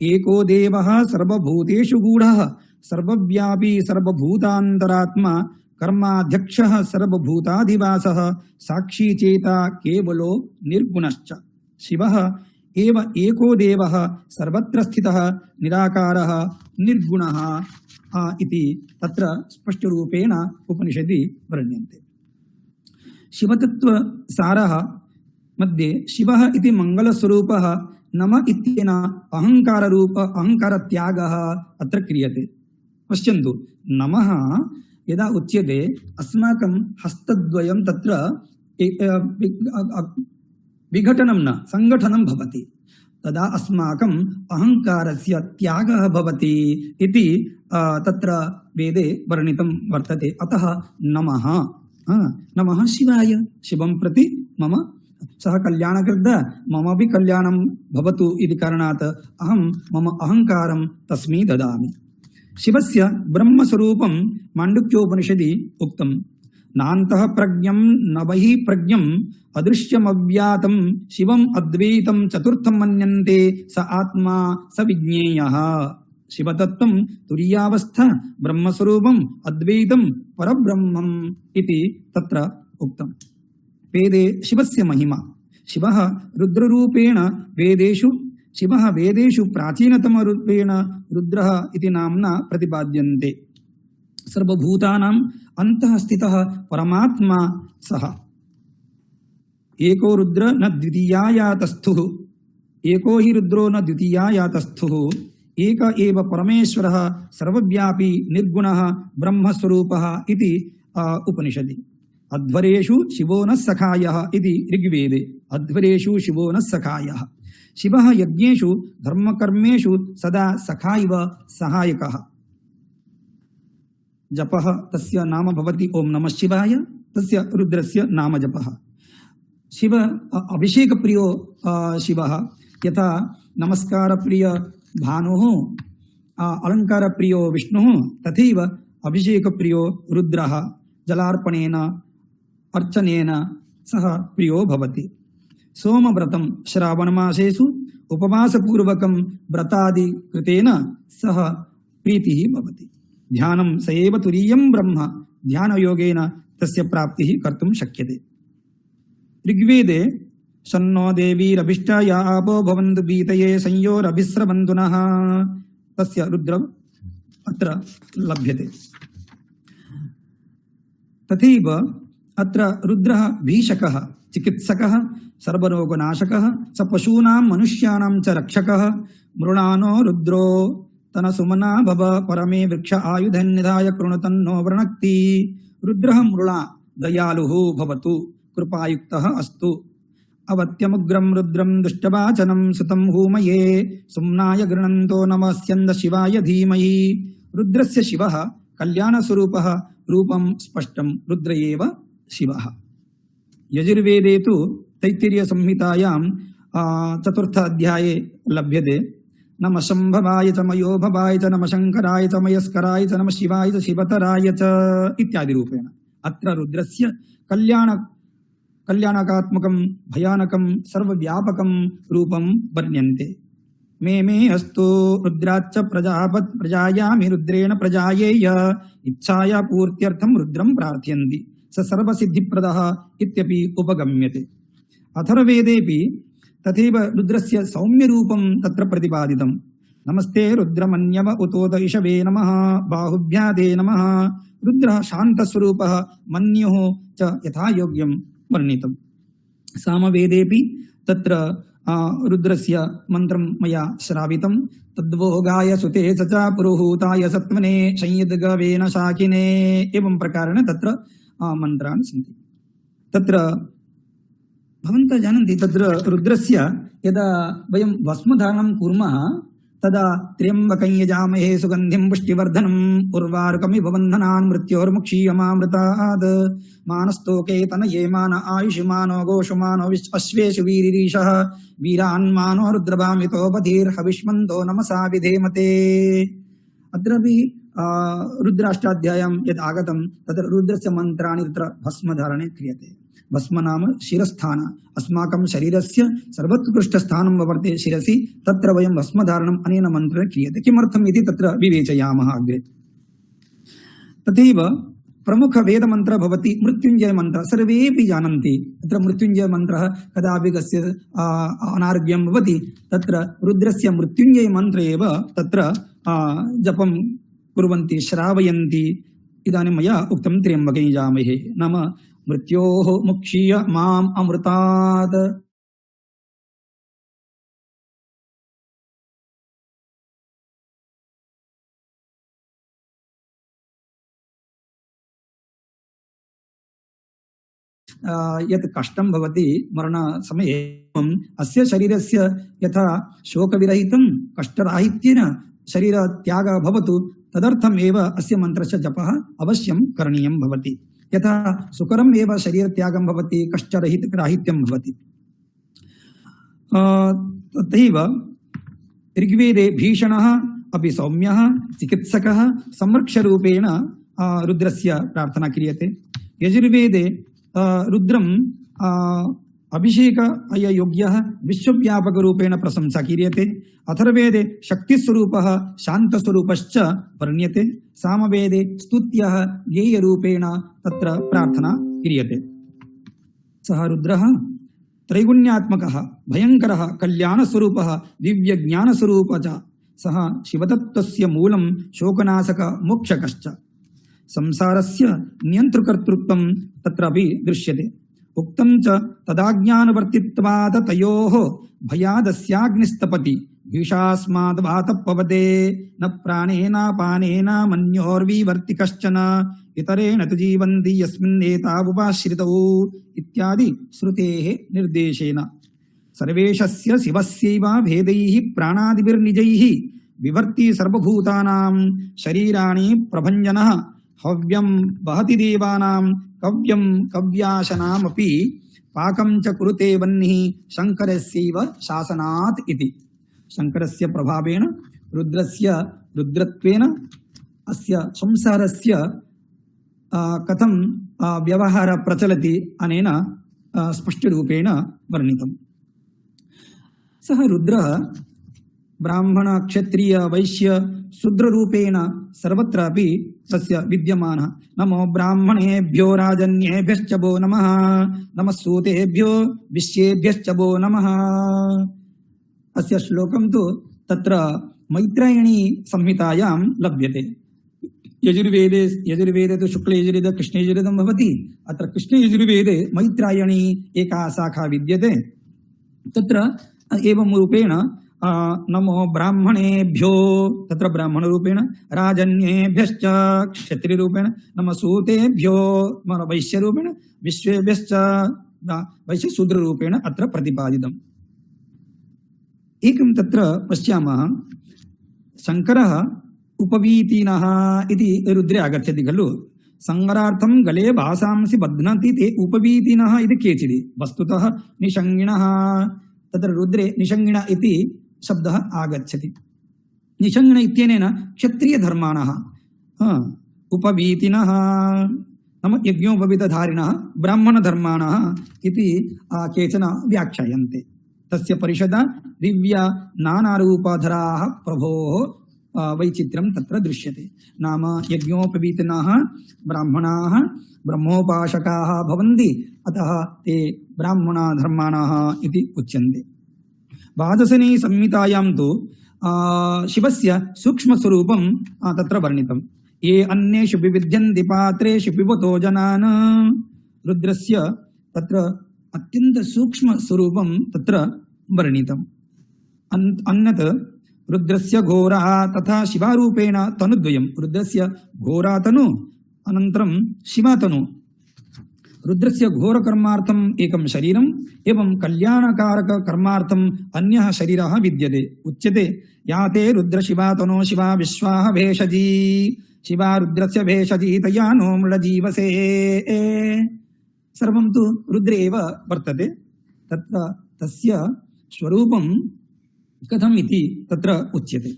एको देवः सर्वभूतेषु गूढः सर्वव्यापी सर्वभूतान्तरात्मा कर्माध्यक्षः सर्वभूताधिवासः साक्षी चेता केवलो निर्गुणश्च। शिवः एव एको देवः सर्वत्र स्थितः निराकारः निर्गुणः इति तत्र स्पष्टरूपेण उपनिषदि वर्ण्यन्ते। शिवतत्त्वसारः मध्ये शिवः इति मङ्गलस्वरूपः नम इत्येन अहङ्कारत्यागः अत्र क्रियते। पश्यन्तु, नमः यदा उच्यते अस्माकं हस्तद्वयं तत्र विघटनं न संगठनं भवति, तदा अस्माकं अहङ्कारस्य त्यागः भवति इति तत्र वेदे वर्णितं वर्तते। अतः नमः नमः शिवाय, शिवं प्रति मम सः कल्याणकृत ममपि कल्याणं भवतु इति कारणात् अहं मम अहङ्कारं तस्मै ददामि। शिवस्य ब्रह्मस्वरूपं माण्डुक्योपनिषदि उक्तं। नान्तः प्रज्ञं न बहिः प्रज्ञं अदृश्यमव्यातं शिवम् अद्वैतं चतुर्थं मन्यन्ते स आत्मा स विज्ञेयः। शिवतत्त्वं तुरीयावस्था ब्रह्मस्वरूपम् अद्वैतं परब्रह्मम् इति तत्र उक्तं। वेदे शिवस्य महिमा। शिवः रुद्ररूपेण वेदेषु प्राचीनतमरूपेण रुद्रः इति नाम्ना प्रतिपाद्यन्ते। सर्वभूतानाम् अन्तः स्थितः परमात्मा सः। एको रुद्र न द्वितीयायातस्थुः, एको हि रुद्रो न द्वितीयायातस्थुः, एक एव परमेश्वरः सर्वव्यापी निर्गुणः ब्रह्मस्वरूपः इति उपनिषदि। अध्वरेषु शिवो न सखायः इति ऋग्वेदे। अध्वरेषु शिवो न सखायः। शिवः यज्ञेषु धर्मकर्मेषु सदा सखा इव सहायकः। जपः तस्य नाम भवति ओम नमः शिवाय, तस्य रुद्रस्य नाम जपः। शिव अभिषेकप्रियो शिवः, यथा नमस्कारप्रिय भानुः अलङ्कारप्रियो विष्णुः, तथैव अभिषेकप्रियो रुद्रः जलार्पणेन अर्चनेन सह प्रियो भवति। सोमव्रतं श्रावणमासेषु उपवासपूर्वकं व्रतादि कृतेन सह प्रीतिः भवति। ध्यानं स एव तुरीयं ब्रह्म, ध्यानयोगेन तस्य प्राप्तिः कर्तुं शक्यते। ऋग्वेदे शन्नो देवीरभिष्टा या आपो भवन्तु पीतये संयोरभिस्रवन्तु नः, तस्य रुद्रम् अत्र लभ्यते। तथैव अत्र रुद्रः भीषकः, चिकित्सकः, सर्वरोगनाशकः, स पशूनां मनुष्याणां च रक्षकः। मृणानो रुद्रो तनसुमना भव परमे वृक्ष आयुधन्निधाय कृणुतन्नो वृणक्ति। रुद्रः मृळा दयालुः भवतु, कृपायुक्तः अस्तु। अवत्यमुग्रं रुद्रं दुष्टवाचनं सुतं हूमये, सुम्नाय गृह्णन्तो नमस्यन्द शिवाय धीमहि। रुद्रस्य शिवः कल्याणस्वरूपः, रूपं स्पष्टं रुद्र एव शिवः। यजुर्वेदे तु तैत्तिरीयसंहितायां 4th अध्याये लभ्यते। नमः शम्भवाय च मयोभवाय च नमः शङ्कराय च मयस्कराय च नमः शिवाय च शिवतराय च इत्यादि रूपेण अत्र रुद्रस्य कल्याणकात्मकं भयानकं सर्वव्यापकं रूपं वर्ण्यन्ते। मे अस्तु रुद्राच्च प्रजायामि रुद्रेण प्रजायेय, इच्छाया पूर्त्यर्थं रुद्रं प्रार्थयन्ति स सर्वसिद्धिप्रदः इत्यपि उपगम्यते। अथर्ववेदेऽपि तथैव रुद्रस्य सौम्यरूपं तत्र प्रतिपादितं। नमस्ते रुद्रमन्यव उतोत इषवे नमः बाहुभ्यादे नमः। रुद्रः शान्तस्वरूपः मन्युः च यथा योग्यं वर्णितम्। सामवेदेऽपि तत्र रुद्रस्य मन्त्रं मया श्रावितं। तद्वोगाय सुते स च पुरुहूताय सत्वने संयद्गवेन शाकिने। एवं प्रकारेण तत्र मन्त्राणि सन्ति। तत्र भवन्तः जानन्ति तत्र रुद्रस्य यदा वयं भस्मधारणं कुर्मः तदा त्र्यम्बकं यजामहे सुगन्धिं पुष्टिवर्धनम् उर्वारुकमिव बन्धनान् मृत्योर्मुक्षीयमामृतात्। मानस्तोके तनये मान आयुष्मानो गोषुमानो अश्वेषु वीरिरीशः वीरान्मानो रुद्रभामितोपधीर्हविष्मन्तो नमसा विधेमते। अत्रापि रुद्राष्टाध्यायं यद् आगतं तत्र रुद्रस्य मन्त्राणि तत्र भस्मधारणे क्रियते। भस्म नाम शिरस्थान, अस्माकं शरीरस्य सर्वोत्कृष्टस्थानं वर्तते शिरसि, तत्र वयं भस्मधारणम् अनेन मन्त्रेण क्रियते। किमर्थम् इति तत्र विवेचयामः अग्रे। तथैव प्रमुखवेदमन्त्रः भवति मृत्युञ्जयमन्त्रः। सर्वेपि जानन्ति तत्र मृत्युञ्जयमन्त्रः कदापि कस्य अनारोग्यं भवति तत्र रुद्रस्य मृत्युञ्जयमन्त्र एव तत्र जपं कुर्वन्ति, श्रावयन्ति। इदानीं मया उक्तं त्र्यम्बकं यजामहे नाम मृत्योः मुक्षीय माम् अमृतात्। यत् कष्टं भवति मरणसमये अस्य शरीरस्य यथा शोकविरहितं कष्टराहित्येन शरीरत्यागः भवतु तदर्थम् एव अस्य मन्त्रस्य जपः अवश्यं करणीयं भवति। यथा सुकरम् एव शरीरत्यागं भवति, कष्टराहित्यं भवति। तथैव ऋग्वेदे भीषणः अपि सौम्यः चिकित्सकः संरक्षरूपेण रुद्रस्य प्रार्थना क्रियते। यजुर्वेदे रुद्रं अभिषेकयोग्यः विश्वव्यापकरूपेण प्रशंसा क्रियते। अथर्ववेदे शक्तिस्वरूपः शान्तस्वरूपश्च वर्ण्यते। सामवेदे स्तुत्यः ज्ञेयरूपेण तत्र प्रार्थना क्रियते। सः रुद्रः त्रैगुण्यात्मकः भयङ्करः कल्याणस्वरूपः दिव्यज्ञानस्वरूपः च। सः शिवतत्त्वस्य मूलं शोकनाशक मोक्षकश्च। संसारस्य नियन्तृकर्तृत्वं तत्रापि दृश्यते। उक्तं च तदाज्ञानवर्तित्वात् तयोः भयादस्याग्निस्तपति भीषास्माद्वातपवते न प्राणेन पानेन मन्योर्विवर्ति कश्चन इतरेण तु जीवन्ति यस्मिन्नेतावुपाश्रितौ इत्यादि श्रुतेः निर्देशेन। सर्वेशस्य शिवस्यैव भेदैः प्राणादिभिर्निजैः विवर्ति सर्वभूतानां शरीराणि प्रभञ्जनः हव्यं वहति देवानां कव्यं कव्याशनामपि पाकं च कुरुते वह्निः शङ्करस्यैव शासनात् इति। शङ्करस्य प्रभावेण रुद्रस्य रुद्रत्वेन अस्य संसारस्य कथं व्यवहारः प्रचलति अनेन स्पष्टरूपेण वर्णितम्। सः रुद्रः ब्राह्मण क्षत्रिय वैश्य शूद्ररूपेण सर्वत्रापि तस्य विद्यमानः। नमो ब्राह्मणेभ्यो राजन्येभ्यश्च वो नमः नमः सूतेभ्यो विश्येभ्यश्च वो नमः। अस्य श्लोकं तु तत्र मैत्रायणी संहितायां लभ्यते। यजुर्वेदे तु शुक्लयजुर्वेद कृष्णयजुर्वेदं भवति। अत्र कृष्णयजुर्वेदे मैत्रायणी एका शाखा विद्यते। तत्र एवं रूपेण नमो ब्राह्मणेभ्यो तत्र ब्राह्मणरूपेण राजन्येभ्यश्च क्षत्रियरूपेण नमः सूतेभ्यो वैश्यरूपेण विश्वेभ्यश्च वैश्यशूद्ररूपेण अत्र प्रतिपादितम्। एकं तत्र पश्यामः शङ्करः उपवीतिनः इति रुद्रे आगच्छति खलु। संहारार्थं गले भासांसि बध्नन्ति ते उपवीतिनः इति केचित्। वस्तुतः निषङ्गिणः तत्र रुद्रे निषङ्गिण इति शब्दः आगच्छति। निषङ्गिण इत्यनेन क्षत्रियधर्माणः उपवीतिनः नाम यज्ञोपवीतधारिणः ब्राह्मणधर्माणः इति केचन व्याख्यायन्ते। तस्य परिषदा दिव्य नानारूपधराः प्रभोः वैचित्र्यं तत्र दृश्यते। नाम यज्ञोपवीतिनः ब्राह्मणाः ब्रह्मोपासकाः भवन्ति, अतः ते ब्राह्मणधर्माणाः इति उच्यन्ते। द्वादशनी संहितायां तु शिवस्य सूक्ष्मस्वरूपं तत्र वर्णितं। ये अन्येषु विविध्यन्ति पात्रेषु पिबतो जनान्, रुद्रस्य तत्र अत्यन्त सूक्ष्मस्वरूपं तत्र वर्णितम्। अन्यत् रुद्रस्य घोरा तथा शिवारूपेण तनुद्वयं, रुद्रस्य घोरातनु अनन्तरं शिवातनु। रुद्रस्य घोरकर्मार्थम् एकं शरीरम् एवं कल्याणकारककर्मार्थम् अन्यः शरीरः विद्यते। उच्यते याते रुद्रशिवातनो शिवा विश्वाः भेषजी, शिवा रुद्रस्य भेषजी तया नो मृडजीवसे। सर्वं तु रुद्रे एव वर्तते। तत्र तस्य स्वरूपं कथम् इति तत्र उच्यते।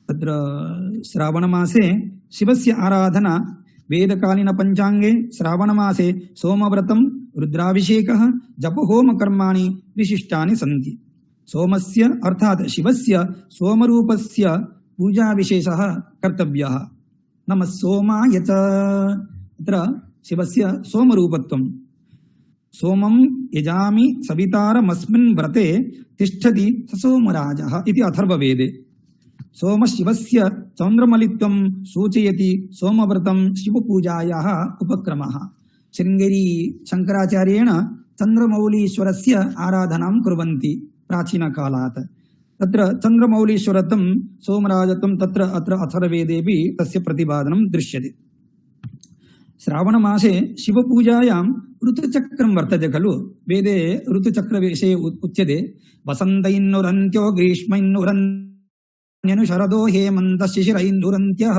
तत्र श्रावणमासे शिवस्य आराधना वेदकालीन पंचांगे श्रावणमासे सोमव्रतं रुद्राभिषेकः जपहोमकर्माणि विशिष्टानि सन्ति। सोमस्य अर्थात् शिवस्य सोमरूपस्य पूजाविशेषः कर्तव्यः। नमः सोमाय च, तत्र शिवस्य सोमरूपत्वं। सोमं यजामि सवितारमस्मिन् व्रते तिष्ठति स सोमराजः इति अथर्ववेदे। सोमशिवस्य चन्द्रमलित्वं सूचयति सोमव्रतं शिवपूजायाः उपक्रमः। शृङ्गेरी शङ्कराचार्येण चन्द्रमौलीश्वरस्य आराधनां कुर्वन्ति प्राचीनकालात्। तत्र चन्द्रमौलीश्वरत्वं सोमराजत्वं तत्र अत्र अथर्ववेदेऽपि तस्य प्रतिपादनं दृश्यते। श्रावणमासे शिवपूजायां ऋतुचक्रं वर्तते खलु। वेदे ऋतुचक्रविषये उच्यते वसन्तैन्नुरन्त्यो ग्रीष्मैन्नुरन्त्यनु शरदो हेमन्त शिशिरैन्नुरन्त्यः।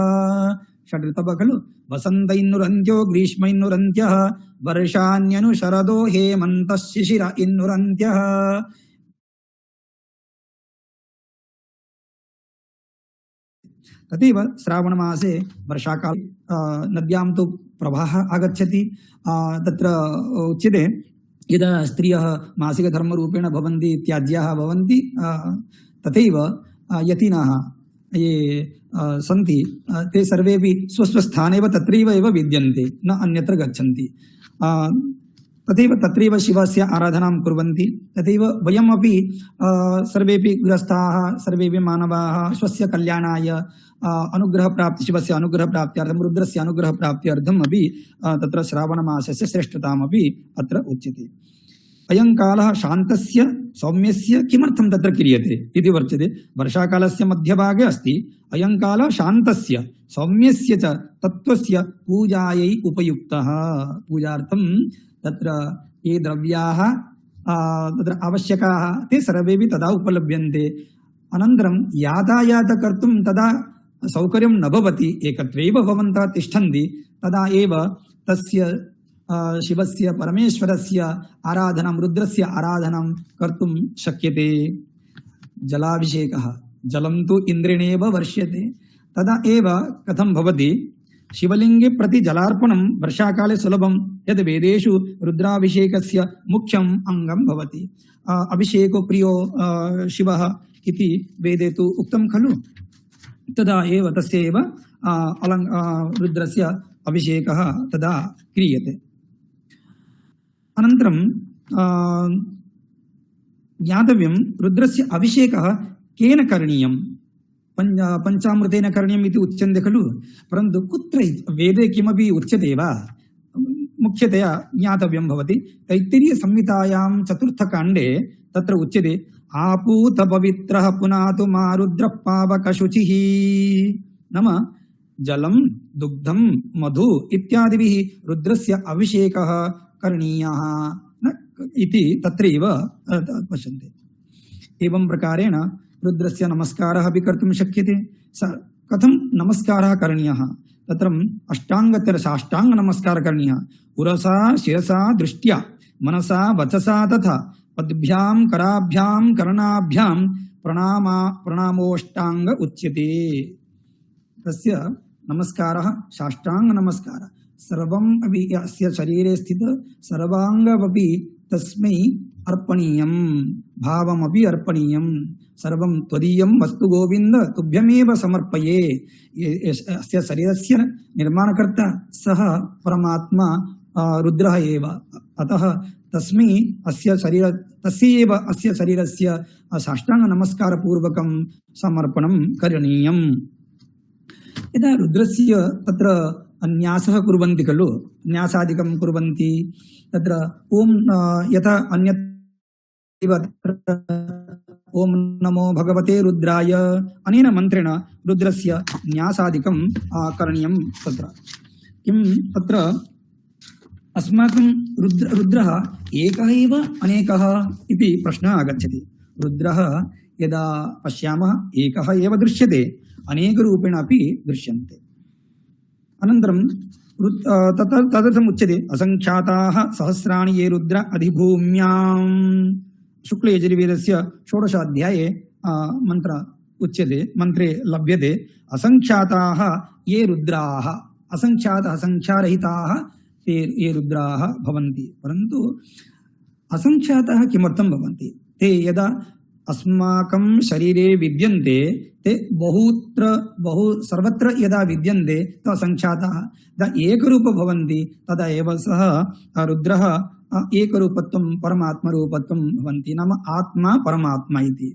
षड् ऋतवः खलु। वसन्तैन्नुरन्त्यो ग्रीष्मैन्नुरन्त्यः वर्षाण्यनु शरदो हेमन्त शिशिर इन्नुरन्त्यः। तथैव श्रावणमासे वर्षाकाले नद्यां तु प्रवाहः आगच्छति। तत्र उच्यते यदा स्त्रियः मासिकधर्मरूपेण भवन्ति, त्याज्याः भवन्ति, तथैव यतिनः ये सन्ति ते सर्वेपि स्वस्वस्थानेव तत्रैव एव विद्यन्ते, न अन्यत्र गच्छन्ति। तथैव तत्रैव शिवस्य आराधनां कुर्वन्ति। तथैव वयमपि सर्वेपि गृहस्थाः सर्वेपि मानवाः स्वस्य कल्याणाय अनुग्रहप्राप्ति शिवस्य अनुग्रहप्राप्त्यर्थं रुद्रस्य अनुग्रहप्राप्त्यर्थम् अपि तत्र श्रावणमासस्य श्रेष्ठतामपि अत्र उच्यते। अयं कालः शान्तस्य सौम्यस्य किमर्थं तत्र क्रियते इति वर्तते। वर्षाकालस्य मध्यभागे अस्ति। अयं कालः शान्तस्य सौम्यस्य च तत्त्वस्य पूजायै उपयुक्तः। पूजार्थं तत्र ये द्रव्याः तत्र आवश्यकाः ते सर्वेपि तदा उपलभ्यन्ते। अनन्तरं यातायात कर्तुं तदा सौकर्यं न भवति, एकत्रैव भवन्तः तिष्ठन्ति, तदा एव तस्य शिवस्य परमेश्वरस्य आराधनां रुद्रस्य आराधनां कर्तुं शक्यते। जलाभिषेकः, जलं तु इन्द्रेणेव वर्ष्यते। तदा एव कथं भवति, शिवलिंगे प्रति जलार्पणं वर्षाकाले सुलभं, यद् वेदेषु रुद्राभिषेकस्य मुख्यम् अङ्गं भवति। अभिषेको प्रियो शिवः इति वेदे तु उक्तं खलु। तदा एव तस्य एव रुद्रस्य अभिषेकः तदा क्रियते। अनन्तरं ज्ञातव्यं रुद्रस्य अभिषेकः केन करणीयं। पंचामृतेन करणीयम् इति उच्यन्ते खलु, परन्तु कुत्र वेदे किमपि उच्यते वा? मुख्यतया ज्ञातव्यं भवति। तैत्तिरीयसंहितायां चतुर्थकाण्डे तत्र उच्यते आपूत पवित्रः पुनातु मा रुद्रः पावकशुचिः। नाम जलं दुग्धं मधु इत्यादिभिः रुद्रस्य अभिषेकः करणीयः इति तत्रैव पश्यन्ते। एवं प्रकारेण रुद्रस्य नमस्कारः अपि कर्तुं शक्यते। कथं नमस्कारः करणीयः? तत्र साष्टांग नमस्कारः करणीयः। पुरसा शिरसा दृष्ट्या मनसा वचसा तथा पद्भ्यां कराभ्यां कर्णाभ्यां प्रणामोष्टांग उच्यते। तस्य नमस्कारः साष्टांग नमस्कारः सर्वम् अपि अस्य शरीरे स्थित सर्वाङ्गमपि तस्मै अर्पणीयं, भावमपि अर्पणीयं। सर्वं त्वदीयं वस्तु गोविन्द तुभ्यमेव समर्पये। अस्य शरीरस्य निर्माणकर्ता सः परमात्मा रुद्रः एव। अतः तस्मै तस्यैव अस्य शरीरस्य साष्टांग नमस्कार पूर्वकं समर्पणं करणीयम्। यदा रुद्रस्य तत्र न्यासः कुर्वन्ति खलु, न्यासादिकं कुर्वन्ति, तत्र ओम यथा अन्यत् ओम नमो भगवते रुद्राय अनेन मन्त्रेण रुद्रस्य न्यासादिकं करणीयं। तत्र किं तत्र अस्माकं रुद्रः एकः एव अनेकः इति प्रश्नः आगच्छति। रुद्रः यदा पश्यामः एकः एव दृश्यते, अनेकरूपेण अपि दृश्यन्ते। अनन्तरं तदर्थम् उच्यते असङ्ख्याताः सहस्राणि ये रुद्र अधिभूम्यां। शुक्लयजुर्वेदस्य 16 अध्याये मंत्र उच्यते, मंत्रे लभ्यते असङ्ख्याताः ये रुद्राः, असङ्ख्यातः संख्यारहिताः ये रुद्राः भवन्ति। परन्तु असङ्ख्याताः किमर्थं भवन्ति? ते यदा अस्माकं शरीरे विद्यन्ते ते सर्वत्र यदा विद्यन्ते तदा असङ्ख्याताः, यदा एकरूप भवन्ति तदा एव सः रुद्रः एकरूपत्वं परमात्मरूपत्वं भवन्ति। नाम आत्मा परमात्मा इति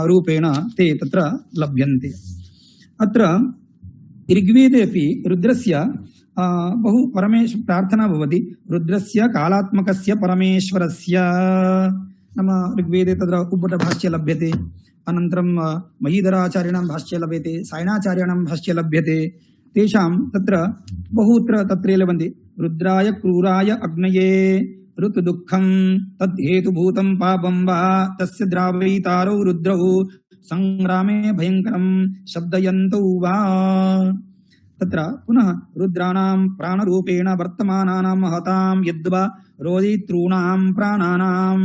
रूपेण ते तत्र लभ्यन्ते। अत्र ऋग्वेदे अपि रुद्रस्य बहु प्रार्थना भवति, रुद्रस्य कालात्मकस्य परमेश्वरस्य। नाम ऋग्वेदे तत्र उद्भटभाष्ये लभ्यते, अनन्तरं महीधराचार्याणां भाष्ये लभ्यते, सायणाचार्याणां भाष्ये लभ्यते। तेषां तत्र बहुत्र तत्र लभन्ते। रुद्राय क्रूराय अग्नये ऋतुदुःखं तद्धेतुभूतं पापं वा तस्य द्रावयितारौ रुद्रौ संग्रामे भयङ्करं शब्दयन्तौ वा। तत्र पुनः रुद्राणां प्राणरूपेण वर्तमानानां महतां यद्वा रोदितॄणां प्राणानां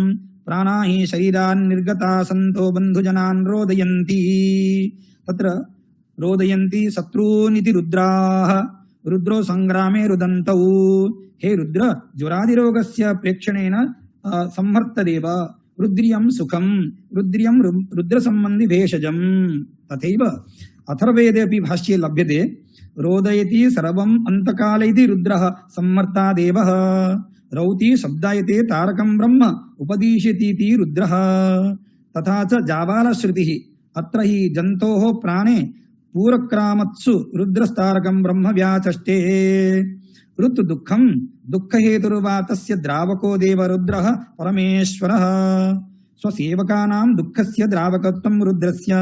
प्राणा हि शरीरान् निर्गता सन्तो बन्धुजनान् रोदयन्ति। तत्र रोदयन्ति शत्रूनिति रुद्राः, रुद्रो संग्रामे रुदन्तौ। हे रुद्र, ज्वरादिरोगस्य प्रेक्षणेन संहर्तदेव रुद्रियं सुखं, रुद्रियं रुद्रसम्बन्धि भेषजम्। तथैव अथर्ववेदे अपि भाष्ये लभ्यते, रोदयति सर्वम् अन्तकाले इति रुद्रः सम्मर्तादेवः, रौति शब्दायते तारकं ब्रह्म उपदिशतीति रुद्रः। तथा च जाबालश्रुतिः अत्र हि जन्तोः प्राणे पूरक्रामत्सु रुद्रस्तारकं ब्रह्म व्याचष्टे। ऋतु दुःखं दुःखहेतुर्वा तस्य द्रावको देव रुद्रः परमेश्वरः। स्वसेवकानां दुःखस्य द्रावकत्वं रुद्रस्य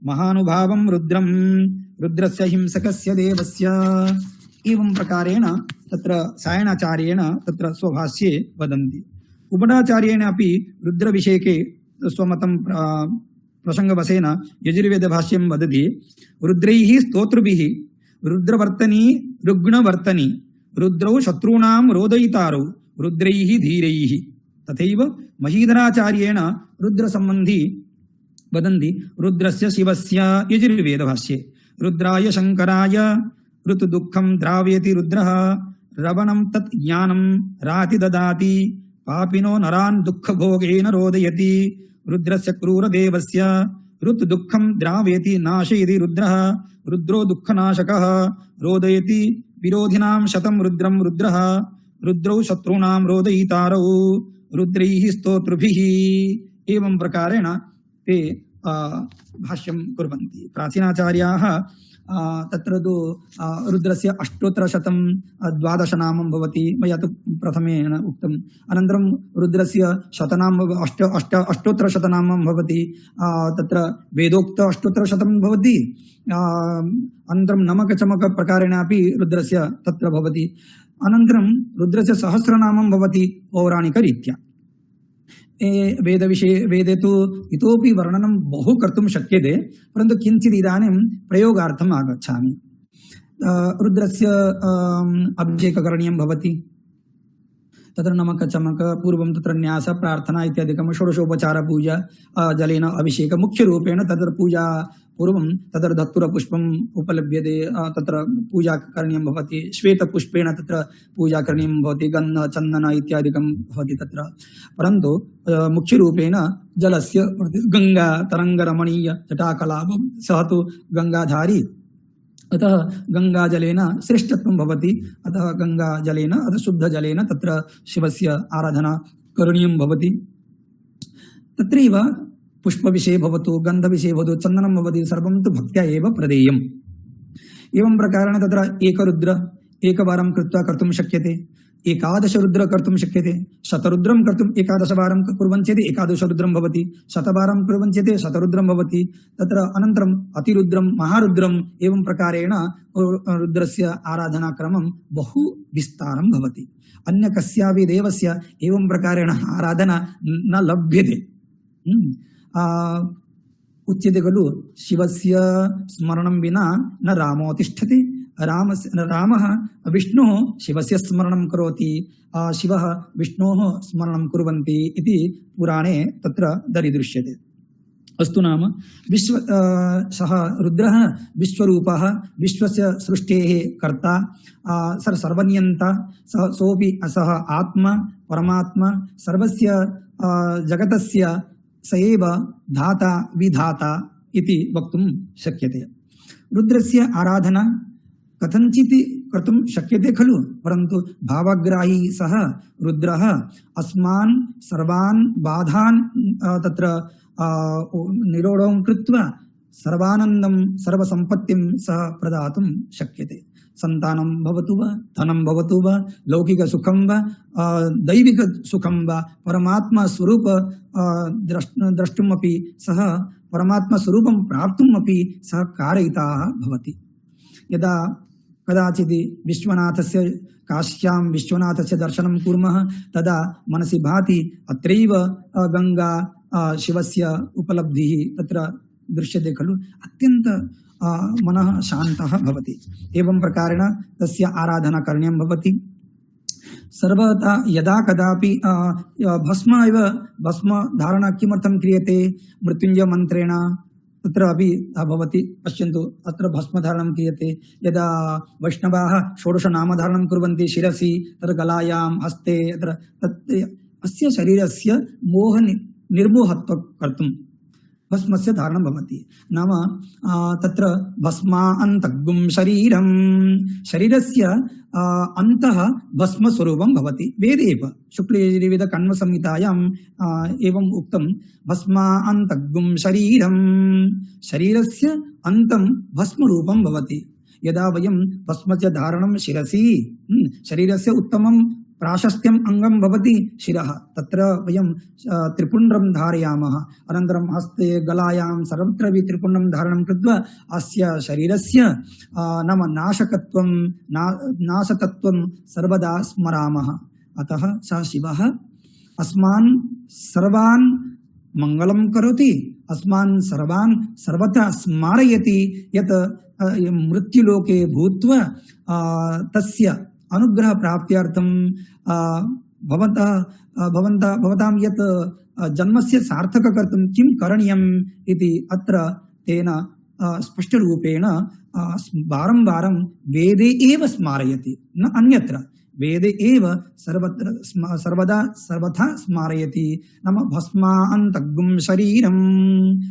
महानुभावं रुद्रस्य हिंसकस्य देवस्य। एवं प्रकारेण तत्र सायणाचार्येण तत्र स्वभाष्ये वदन्ति। उपडाचार्येण अपि रुद्रविषयके स्वमतं प्रसंगवशेन यजुर्वेदभाष्यं वदति, रुद्रैः स्तोतृभिः रुद्रवर्तनी रुग्णवर्तनी रुद्रौ शत्रूणां रोदयितारौ रुद्रैः धीरैः। तथैव महीधराचार्येण रुद्रसम्बन्धी वदन्ति, रुद्रस्य शिवस्य यजुर्वेदभाष्ये रुद्राय शङ्कराय ऋतुदुःखं द्रावयति रुद्रः, रवणं तत् ज्ञानं राति ददाति, पापिनो नरान् दुःखभोगेन रोदयति। रुद्रस्य क्रूरदेवस्य ऋतुदुःखं द्रावयति नाशयति रुद्रः, रुद्रो दुःखनाशकः, रोदयति विरोधिनां शतं रुद्रं रुद्रः, रुद्रौ शत्रूणां रोदयितारौ रुद्रैः स्तोतृभिः। एवं प्रकारेण ते भाष्यं कुर्वन्ति। प्राचीनाचार्याः तत्र तु रुद्रस्य 800 नामं भवति, मया तु प्रथमेन उक्तम्। अनन्तरं रुद्रस्य 800 नामं भवति, तत्र वेदोक्त 800 भवति। अनन्तरं नमकचमक प्रकारेण अपि रुद्रस्य तत्र भवति। अनन्तरं रुद्रस्य सहस्रनामं भवति पौराणिकरीत्या। वेदे तु इतोपि वर्णनं बहु कर्तुं शक्यते, परन्तु किञ्चित् इदानीं प्रयोगार्थम् आगच्छामि। रुद्रस्य अभिषेककरणीयं भवति, तत्र नमक चमक पूर्वं तत्र न्यास प्रार्थना इत्यादिकं षोडशोपचारपूजा जलेन अभिषेक मुख्यरूपेण तत्र पूजा पूर्वं तत्र धतुरपुष्पम् उपलभ्यते, तत्र पूजा करणीयं भवति। श्वेतपुष्पेण तत्र पूजा करणीयं भवति, गन्ध चन्दन इत्यादिकं भवति तत्र। परन्तु मुख्यरूपेण जलस्य गङ्गा तरङ्गरमणीय जटाकलापं, सः तु गङ्गाधारी, अतः गङ्गाजलेन श्रेष्ठत्वं भवति। अतः गङ्गाजलेन अतः शुद्धजलेन तत्र शिवस्य आराधना करणीयं भवति। तत्रैव पुष्पविषये भवतु, गन्धविषये भवतु, चन्दनं भवति, सर्वं तु भक्त्या एव प्रदेयम्। एवं प्रकारेण तत्र एकरुद्र एकवारं कृत्वा कर्तुं शक्यते, एकादश रुद्र कर्तुं शक्यते, शतरुद्रं कर्तुम् 11 वारं कुर्वन् चेत् एकादशरुद्रं भवति, 100 वारं कुर्वन् चेत् शतरुद्रं भवति। तत्र अनन्तरम् अतिरुद्रं, महारुद्रम्, एवं प्रकारेण रुद्रस्य आराधनाक्रमं बहु विस्तारं भवति। अन्य कस्यापि देवस्य एवं प्रकारेण आराधना न लभ्यते। उच्यते खलु शिवस्य स्मरणं विना न रामो तिष्ठति। रामः विष्णुः शिवस्य स्मरणं करोति, शिवः विष्णोः स्मरणं कुर्वन्ति इति पुराणे तत्र दरीदृश्यते। अस्तु नाम सः रुद्रः विश्वरूपः, विश्वस्य सृष्टेः कर्ता, सर्वनियन्ता, सोऽपि सः आत्मा परमात्मा, सर्वस्य जगतस्य स एव धाता विधाता इति वक्तुं शक्यते। रुद्रस्य आराधना कथञ्चित् कर्तुं शक्यते खलु, परन्तु भावग्राही सः रुद्रः अस्मान् सर्वान् बाधान् तत्र निरोधं कृत्वा सर्वानन्दं सर्वसम्पत्तिं सः प्रदातुं शक्यते। सन्तानं भवतु वा, धनं भवतु वा, लौकिकसुखं वा, दैविकसुखं वा, परमात्मस्वरूप द्रष्टुमपि सः परमात्मस्वरूपं प्राप्तुमपि सः कारयिताः भवति। यदा कदाचित् विश्वनाथस्य काश्यां विश्वनाथस्य दर्शनं कुर्मः तदा मनसि भाति अत्रैव गंगा शिवस्य उपलब्धिः तत्र दृश्यते खलु, अत्यन्त मनः शान्तः भवति। एवं प्रकारेण तस्य आराधना करणीयं भवति। सर्वदा यदा कदापि भस्म धारणा किमर्थं क्रियते, मृत्युञ्जय मन्त्रेण तत्र अपि भवति। पश्यन्तु, अत्र भस्मधारणं क्रियते। यदा वैष्णवाः 16 नामधारणं कुर्वन्ति शिरसि, तत्र गलायां, हस्ते, तत्र अस्य शरीरस्य मोह निर्मोहत्वं कर्तुं भस्मस्य धारणं भवति। नाम तत्र भस्मान्तग्गुं शरीरं, शरीरस्य अन्तः भस्मस्वरूपं भवति। वेदे एव शुक्लयजुर्वेद कण्वसंहितायाम् एवम् उक्तं, भस्मान्तग्गुं शरीरं, शरीरस्य अन्तं भस्मरूपं भवति। यदा वयं भस्मस्य धारणं शिरसि, शरीरस्य उत्तमं प्राशस्त्यम् अंगं भवति शिरः, तत्र वयं त्रिपुण्ड्रं धारयामः। अनन्तरं हस्ते, गलायां, सर्वत्र त्रिपुण्ड्रं धारणं कृत्वा अस्य शरीरस्य नाम नाशतत्वं सर्वदा स्मरामः। अतः सः शिवः अस्मान् सर्वान् मङ्गलं करोति, अस्मान् सर्वान् सर्वथा स्मारयति, यत् मृत्युलोके भूत्वा तस्य अनुग्रह प्राप्त्यर्थं भवतां यत् जन्मस्य सार्थक कर्तुं किं करणीयम् इति अत्र तेन स्पष्टरूपेण वारं वेदे एव स्मारयति, न अन्यत्र। वेदे एव सर्वथा स्मारयति। नाम भस्मान्तग्गुं शरीरं,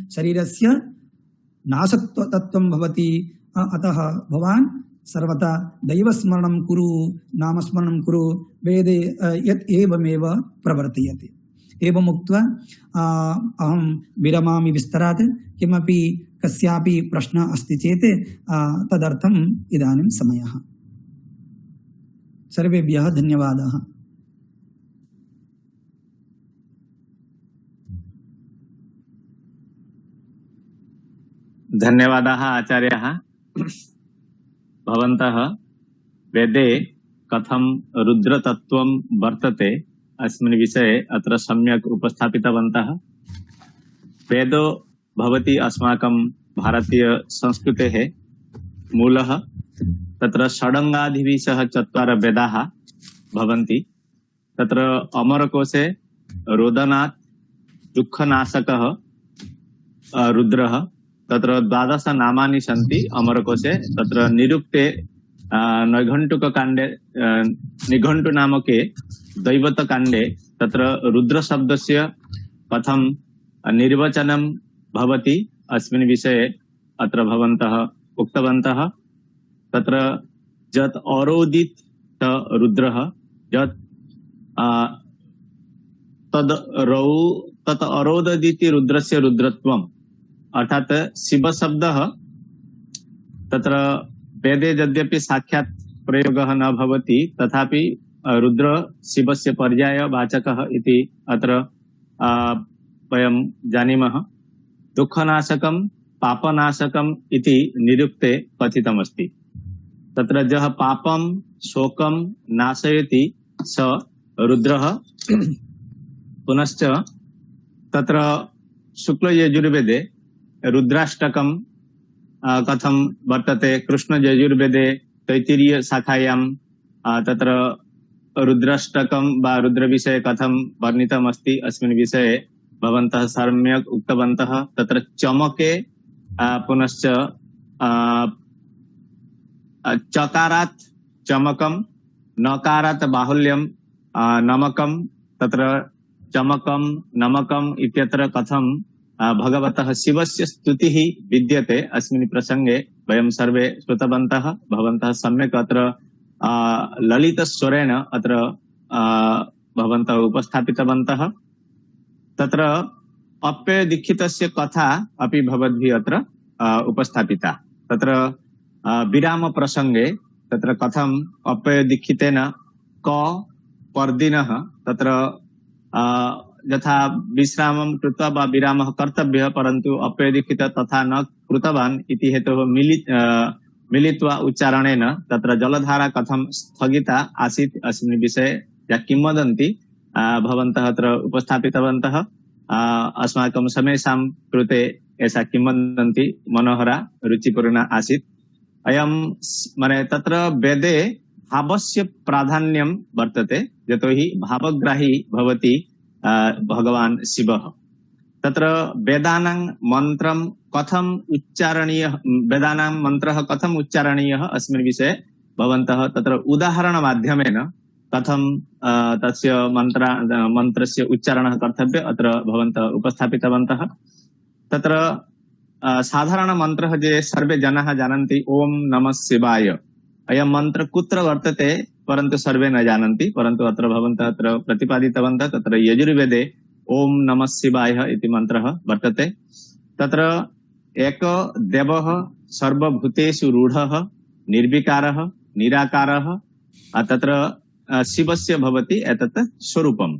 शरीरस्य नाशत्वं भवति। अतः भवान् सर्वथा दैवस्मरणं कुरु, नामस्मरणं कुरु, वेदे यत् एवमेव प्रवर्तयति। एवमुक्त्वा अहं विरमामि विस्तरात्। किमपि कस्यापि प्रश्नः अस्ति चेत् तदर्थम् इदानीं समयः। सर्वेभ्यः धन्यवादः। धन्यवादाः आचार्याः। भवन्तः वेदे कथं रुद्रतत्त्वं वर्तते अस्मिन् विषये अत्र सम्यक् उपस्थापितवन्तः। वेदो भवति अस्माकं भारतीय संस्कृतेः मूलः। तत्र षडङ्गादिभिः सह 4 वेदाः भवन्ति। तत्र अमरकोशे रोदनात् दुःखनाशकः रुद्रः, तत्र 12 नामानि सन्ति अमरकोशे। तत्र निरुक्ते नैघण्टुककाण्डे निघण्टु नामके दैवतकाण्डे तत्र रुद्रशब्दस्य कथं निर्वचनं भवति अस्मिन् विषये अत्र भवन्तः उक्तवन्तः। तत्र यत् औरोदित रुद्रः, यत् तद रौ तत् अरोददिति रुद्रस्य रुद्रत्वम् अर्थात शिव शब्दः तत्र वेदे यद्यपि साक्षात् प्रयोगः न भवति तथापि रुद्र शिवस्य पर्यायवाचकः इति अत्र वयं जानीमः। दुःखनाशकं पापनाशकम् इति निरुक्ते कथितमस्ति। तत्र यः पापं शोकं नाशयति स रुद्रः। पुनश्च तत्र शुक्लयजुर्वेदे रुद्राष्टकं कथं वर्तते, कृष्णयजुर्वेदे तैत्तिरीय शाखायां तत्र रुद्राष्टकं वा रुद्रविषये कथं वर्णितमस्ति अस्मिन् विषये भवन्तः सम्यक् उक्तवन्तः। तत्र चमके पुनश्च चकारात् चमकं, नकारात् बाहुल्यं, नमकं, तत्र चमकं नमकं इत्यत्र कथं भगवतः शिवस्य स्तुतिः विद्यते अस्मिन् प्रसंगे वयं सर्वे श्रुतवन्तः। भवन्तः सम्यक् अत्र ललितस्वरेण अत्र भवन्तः उपस्थापितवन्तः। तत्र अप्ययदीक्षितस्य कथा अपि भवद्भिः अत्र उपस्थापिता। तत्र विराम प्रसंगे तत्र कथं अप्ययदीक्षितेन क पर्दिनः तत्र यथा विश्रामं कृत्वा वा विरामः कर्तव्यः परन्तु अप्ययदीक्षितः तथा न कृतवान् इति हेतोः मिलित्वा उच्चारणेन तत्र जलधारा कथं स्थगिता आसीत् अस्मिन् विषये या किंवदन्ति भवन्तः अत्र उपस्थापितवन्तः। अस्माकं समेषां कृते एषा किंवदन्ति मनोहरा रुचिपूर्णा आसीत्। अयं माने तत्र वेदे भावस्य प्राधान्यं वर्तते, यतोहि भावग्राही भवति भगवान् शिवः। तत्र वेदानां मन्त्रं कथम् उच्चारणीयः, वेदानां मन्त्रः कथम् उच्चारणीयः अस्मिन् विषये भवन्तः तत्र उदाहरणमाध्यमेन कथं तस्य मन्त्रस्य उच्चारणः कर्तव्यः अत्र भवन्तः उपस्थापितवन्तः। तत्र साधारण मन्त्रः ये सर्वे जनाः जानन्ति, ओम नमः शिवाय, अयं मन्त्र कुत्र वर्तते परन्तु सर्वे न जानन्ति, परन्तु अत्र भवन्तः अत्र प्रतिपादितवन्तः। तत्र यजुर्वेदे ओम नमः शिवाय इति मन्त्रः वर्तते। तत्र एक देवः सर्वभूतेषु रूढः निर्विकारः निराकारः, तत्र शिवस्य भवति एतत् स्वरूपम्।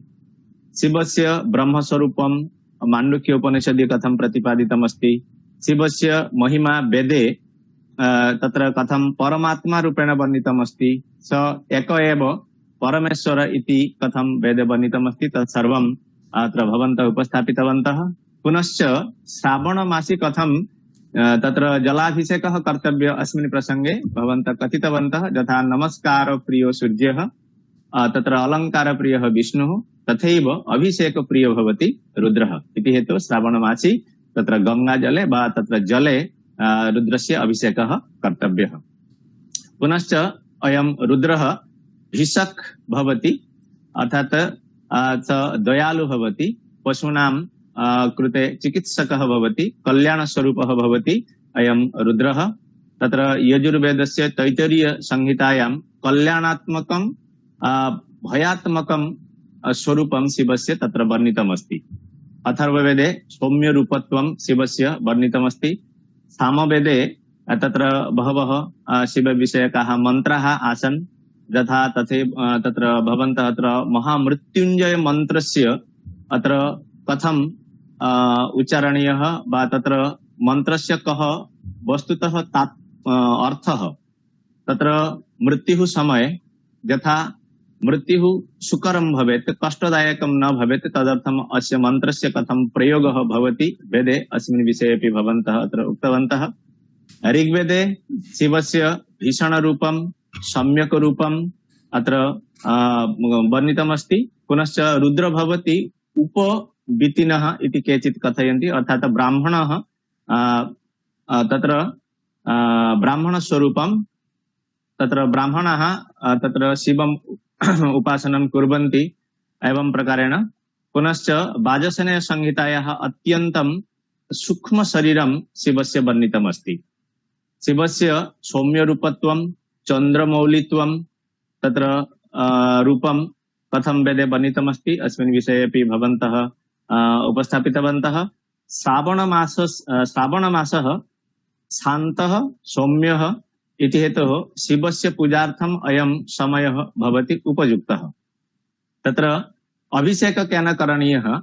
शिवस्य ब्रह्मस्वरूपं माण्डुक्य उपनिषदि कथं प्रतिपादितमस्ति, शिवस्य महिमा वेदे तत्र कथं परमात्मा रूपेण वर्णितमस्ति, स एक एव परमेश्वर इति कथं वेदे वर्णितमस्ति, तत्सर्वम् अत्र भवन्तः उपस्थापितवन्तः। पुनश्च श्रावणमासि कथं तत्र जलाभिषेकः कर्तव्यः अस्मिन् प्रसंगे भवन्तः कथितवन्तः। यथा नमस्कार प्रियो सूर्यः, तत्र अलङ्कार प्रियः विष्णुः, तथैव अभिषेक प्रिय भवति रुद्रः इति हेतु श्रावणमासि तत्र गंगाजले वा तत्र जले रुद्रस्य अभिषेकः कर्तव्यः। पुनश्च अयं रुद्रः भिषक् भवति, अर्थात् स दयालु भवति, पशूनां कृते चिकित्सकः भवति, कल्याणस्वरूपः भवति अयं रुद्रः। तत्र यजुर्वेदस्य तैत्तिरीय संहितायां कल्याणात्मकं भयात्मकं स्वरूपं शिवस्य तत्र वर्णितमस्ति। अथर्ववेदे सौम्य रूपत्वं शिवस्य वर्णितमस्ति। सामवेदे तत्र बहवः शिवविषयकाः मन्त्राः आसन्, यथा तत्र भवन्तः अत्र महामृत्युञ्जय मन्त्रस्य अत्र कथं उच्चारणीयः वा तत्र मन्त्रस्य कः वस्तुतः अर्थः, तत्र मृत्युः समये यथा मृत्युः सुकरं भवेत्, कष्टदायकं न भवेत्, तदर्थम् अस्य मन्त्रस्य कथं प्रयोगः भवति वेदे अस्मिन् विषये अपि भवन्तः अत्र उक्तवन्तः। ऋग्वेदे शिवस्य भीषणरूपं सम्यक् रूपम् अत्र वर्णितमस्ति। पुनश्च रुद्र भवति उपवीतिनः इति केचित् कथयन्ति, अर्थात् ब्राह्मणः तत्र ब्राह्मणस्वरूपं, तत्र ब्राह्मणाः तत्र शिवम् उपासनं कुर्वन्ति एवं प्रकारेण। पुनश्च वाजसेन संहितायाः अत्यन्तं सूक्ष्म शरीरं शिवस्य वर्णितमस्ति। शिवस्य सौम्यरूपत्वं, चन्द्रमौलित्वं तत्र रूपं, कथं वेदे वर्णितमस्ति अस्मिन् विषये अपि भवन्तः उपस्थापितवन्तः। श्रावणमासः शान्तः सौम्यः इति हेतोः शिवस्य पूजार्थम् अयं समयः भवति उपयुक्तः। तत्र अभिषेक केन करणीयः?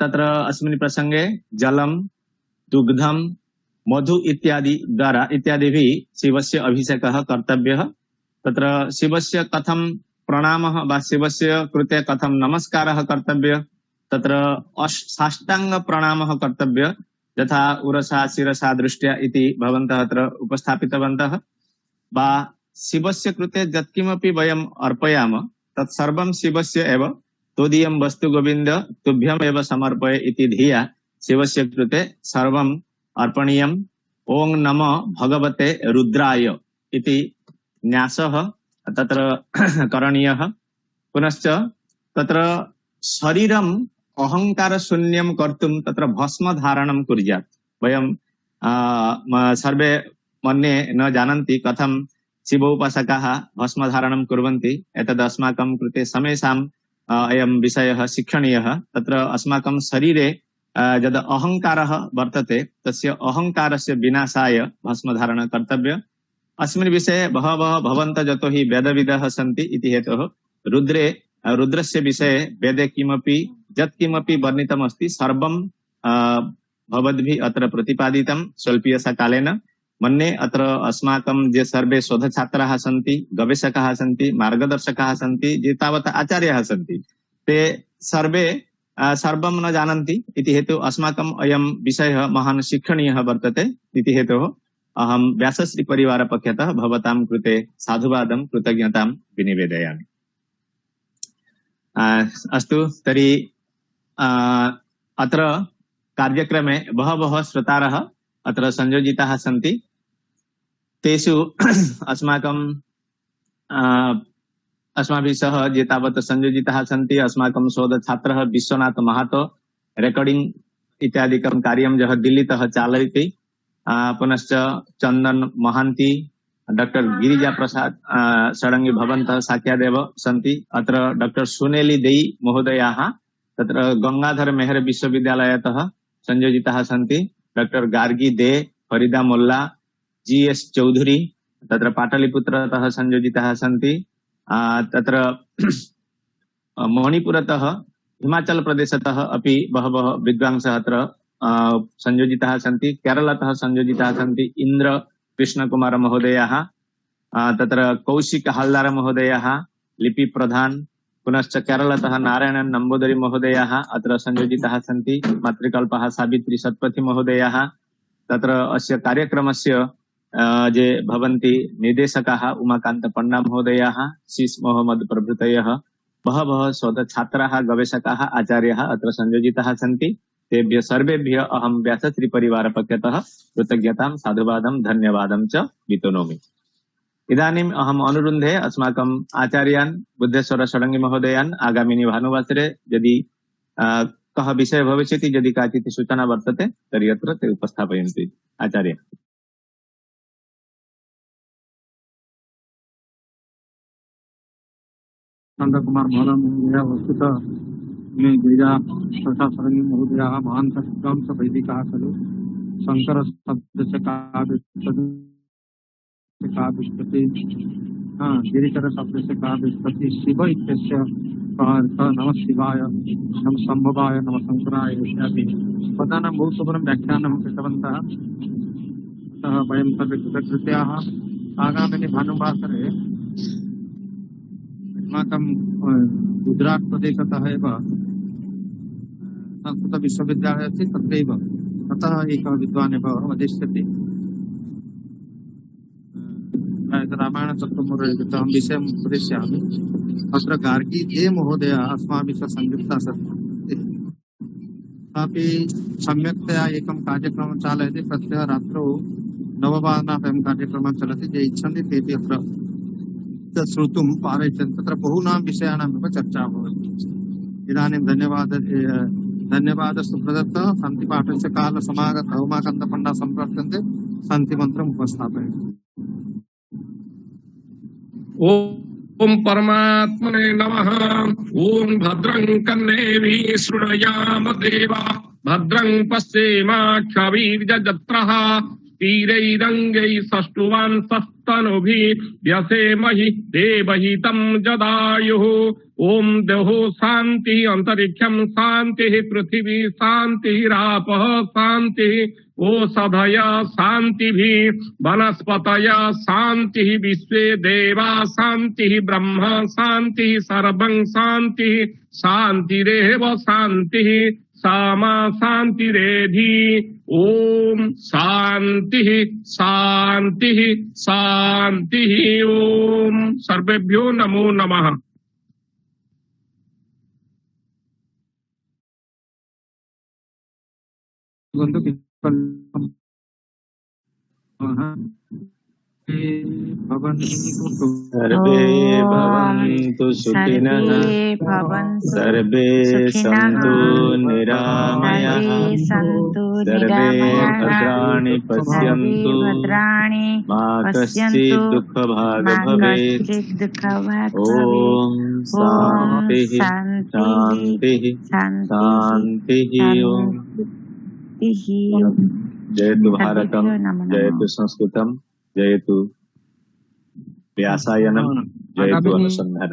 तत्र अस्मिन् प्रसंगे जलं, दुग्धं, मधु इत्यादिभिः शिवस्य अभिषेकः कर्तव्यः। तत्र शिवस्य कथं प्रणामः वा शिवस्य कृते कथं नमस्कारः कर्तव्यः? तत्र साष्टांग प्रणामः कर्तव्यः, यथा उरसा शिरसा दृष्ट्या इति भवन्तः अत्र उपस्थापितवन्तः। वा शिवस्य कृते यत्किमपि वयम् अर्पयामः तत्सर्वं शिवस्य एव। तोदीयं वस्तु गोविन्द तुभ्यमेव समर्पय इति धिया शिवस्य कृते सर्वम् अर्पणीयम्। ओं नमः भगवते रुद्राय इति न्यासः तत्र करणीयः। पुनश्च तत्र शरीरम् अहंकार शून्यं कर्तुं तत्र भस्म धारणं कुर्यात्। वयं सर्वे मन्ये न जानन्ति कथं शिवोपासकाः भस्म धारणं कुर्वन्ति। एतद् अस्माकं कृते समेषाम् अयं विषयः शिक्षणीयः। तत्र अस्माकं शरीरे यद् अहङ्कारः वर्तते तस्य अहङ्कारस्य विनाशाय भस्मधारणं कर्तव्य। अस्मिन् विषये बहवः भवन्तः यतो हि वेदविदः सन्ति इति हेतोः रुद्रस्य विषये वेदे यत्किमपि वर्णितमस्ति सर्वं भवद्भिः अत्र प्रतिपादितं स्वल्पीयसा कालेन। मन्ये अत्र अस्माकं ये सर्वे शोधछात्राः सन्ति, गवेषकाः सन्ति, मार्गदर्शकाः सन्ति, ये तावत् आचार्याः सन्ति, ते सर्वे सर्वं न जानन्ति इति हेतुः अस्माकम् अयं विषयः महान् शिक्षणीयः वर्तते इति हेतोः अहं व्यासश्री परिवारपक्षतः भवतां कृते साधुवादं कृतज्ञतां विनिवेदयामि। अस्तु तर्हि अत्र कार्यक्रमे बहवः श्रोतारः अत्र संयोजिताः सन्ति। तेषु अस्माभिः सह ये तावत् संयोजिताः सन्ति अस्माकं शोधछात्रः विश्वनाथ महातो रेकॉर्डिंग इत्यादिकं कार्यं यः दिल्लीतः चालयति। पुनश्च चन्दन महान्ति, डॉक्टर गिरिजा प्रसाद षडङ्गी भवन्तः साक्षादेव सन्ति। अत्र डॉक्टर सुनेली देई महोदयाः तत्र गंगाधर मेहर विश्वविद्यालयतः संयोजिताः सन्ति। डॉक्टर गार्गी दे, फरीदा मोल्ला, GS चौधरी तत्र पाटलिपुत्रतः संयोजिताः सन्ति। तत्र मणिपुरतः हिमाचल प्रदेशतः अपि बहवः विद्वांसः अत्र संयोजिताः सन्ति। केरलतः संयोजिताः सन्ति इन्द्र कृष्णकुमार महोदयाः, तत्र कौशिक हल्दार महोदयाः, लिपि प्रधान, पुनश्च केरलतः नारायणन नम्बूदरी महोदयाः अत्र संयोजिताः सन्ति। मातृकल्पः सावित्री सत्पथी महोदयाः। तत्र अस्य कार्यक्रमस्य जे भवन्ति निर्देशकाः उमाकान्त पण्डा महोदयाः, शीश मोहम्मद प्रभृतयः बहवः शोधछात्राः, गवेषकाः, आचार्याः अत्र संयोजिताः सन्ति। तेभ्यः सर्वेभ्यः अहं व्यासश्री परिवारपक्षतः कृतज्ञतां साधुवादं धन्यवादं च वितनोमि। इदानीम् अहम् अनुरुन्धे अस्माकम् आचार्यान् बुद्धेश्वर षडङ्गी महोदयान् आगामिनि भानुवासरे यदि कः विषयः भविष्यति, यदि काचित् सूचना वर्तते तर्हि अत्र ते उपस्थापयन्तु। आचार्य। नंदकुमार महोदय वस्तुतः गिरिजा प्रसाद षडङ्गी महोदयाः महान् विद्वांस वैदिकाः खलु। शङ्कर शब्दस्य का व्युत्पत्ति, गिरिचर शब्दस्य का व्युत्पत्ति, शिव इत्यस्य नमः शिवाय, नमः संभवाय, नमः शङ्कराय इत्यादि पदानां बहु सुबलं व्याख्यानं कृतवन्तः। अतः वयं सर्वे कृतकृत्याः। आगामिनि भानुवासरे अस्माकं गुजरात प्रदेशतः एव संस्कृत विश्वविद्यालयः अस्ति, तत्रैव ततः एकः विद्वान् एव वदिष्यति। रामायण चक्रमूर्तिः विषयं वदिष्यामि। अत्र गार्गी दे महोदय अस्माभिः सह संयुक्ता सन्ति। सापि सम्यक्तया एकं कार्यक्रमं चालयति। तस्य रात्रौ 9:00 अयं कार्यक्रमः चलति। ये इच्छन्ति तेपि अत्र श्रोतुं पारयिष्यन्ति। तत्र बहूनां विषयाणामेव चर्चा भवति। इदानीं धन्यवादस्तु प्रदत्तः। शान्तिपाठस्य कालसमागतः उमाकान्तपण्डा सम्प्राप्यन्ते। शान्तिमन्त्रम् उपस्थापयन्ति। ओम परमात्मने नमः। ओम भद्रं कर्णेभिः शृणुयाम देवा भद्रं पश्येमाक्षभिर्यजत्रः स्थिरैरङ्गैः सष्टुवान् सस्तनुभिः व्यसेमहि देवहितं जदायुः। ओम देहो शांति अंतरिक्षं शांति पृथ्वी शांति रापः शांति ओषधय शांति वनस्पतय शांति विश्वे देवा शांति ब्रह्म शांति सर्वं शांति शांतिरेव शांति सामा शांतिरेधि। ओम शांति शांति शांति। ओम सर्वेभ्यो नमो नमः। सर्वे भवन्तु सुखिनः सर्वे सन्तु निरामयाः सर्वे भद्राणि पश्यन्तु मा कश्चित् दुःखभाग् भवेत्। ॐ शान्तिः शान्तिः शान्तिः। जयतु भारतम जयतु संस्कृतम जयतु व्यासायनम जयतु अनुसंधानम।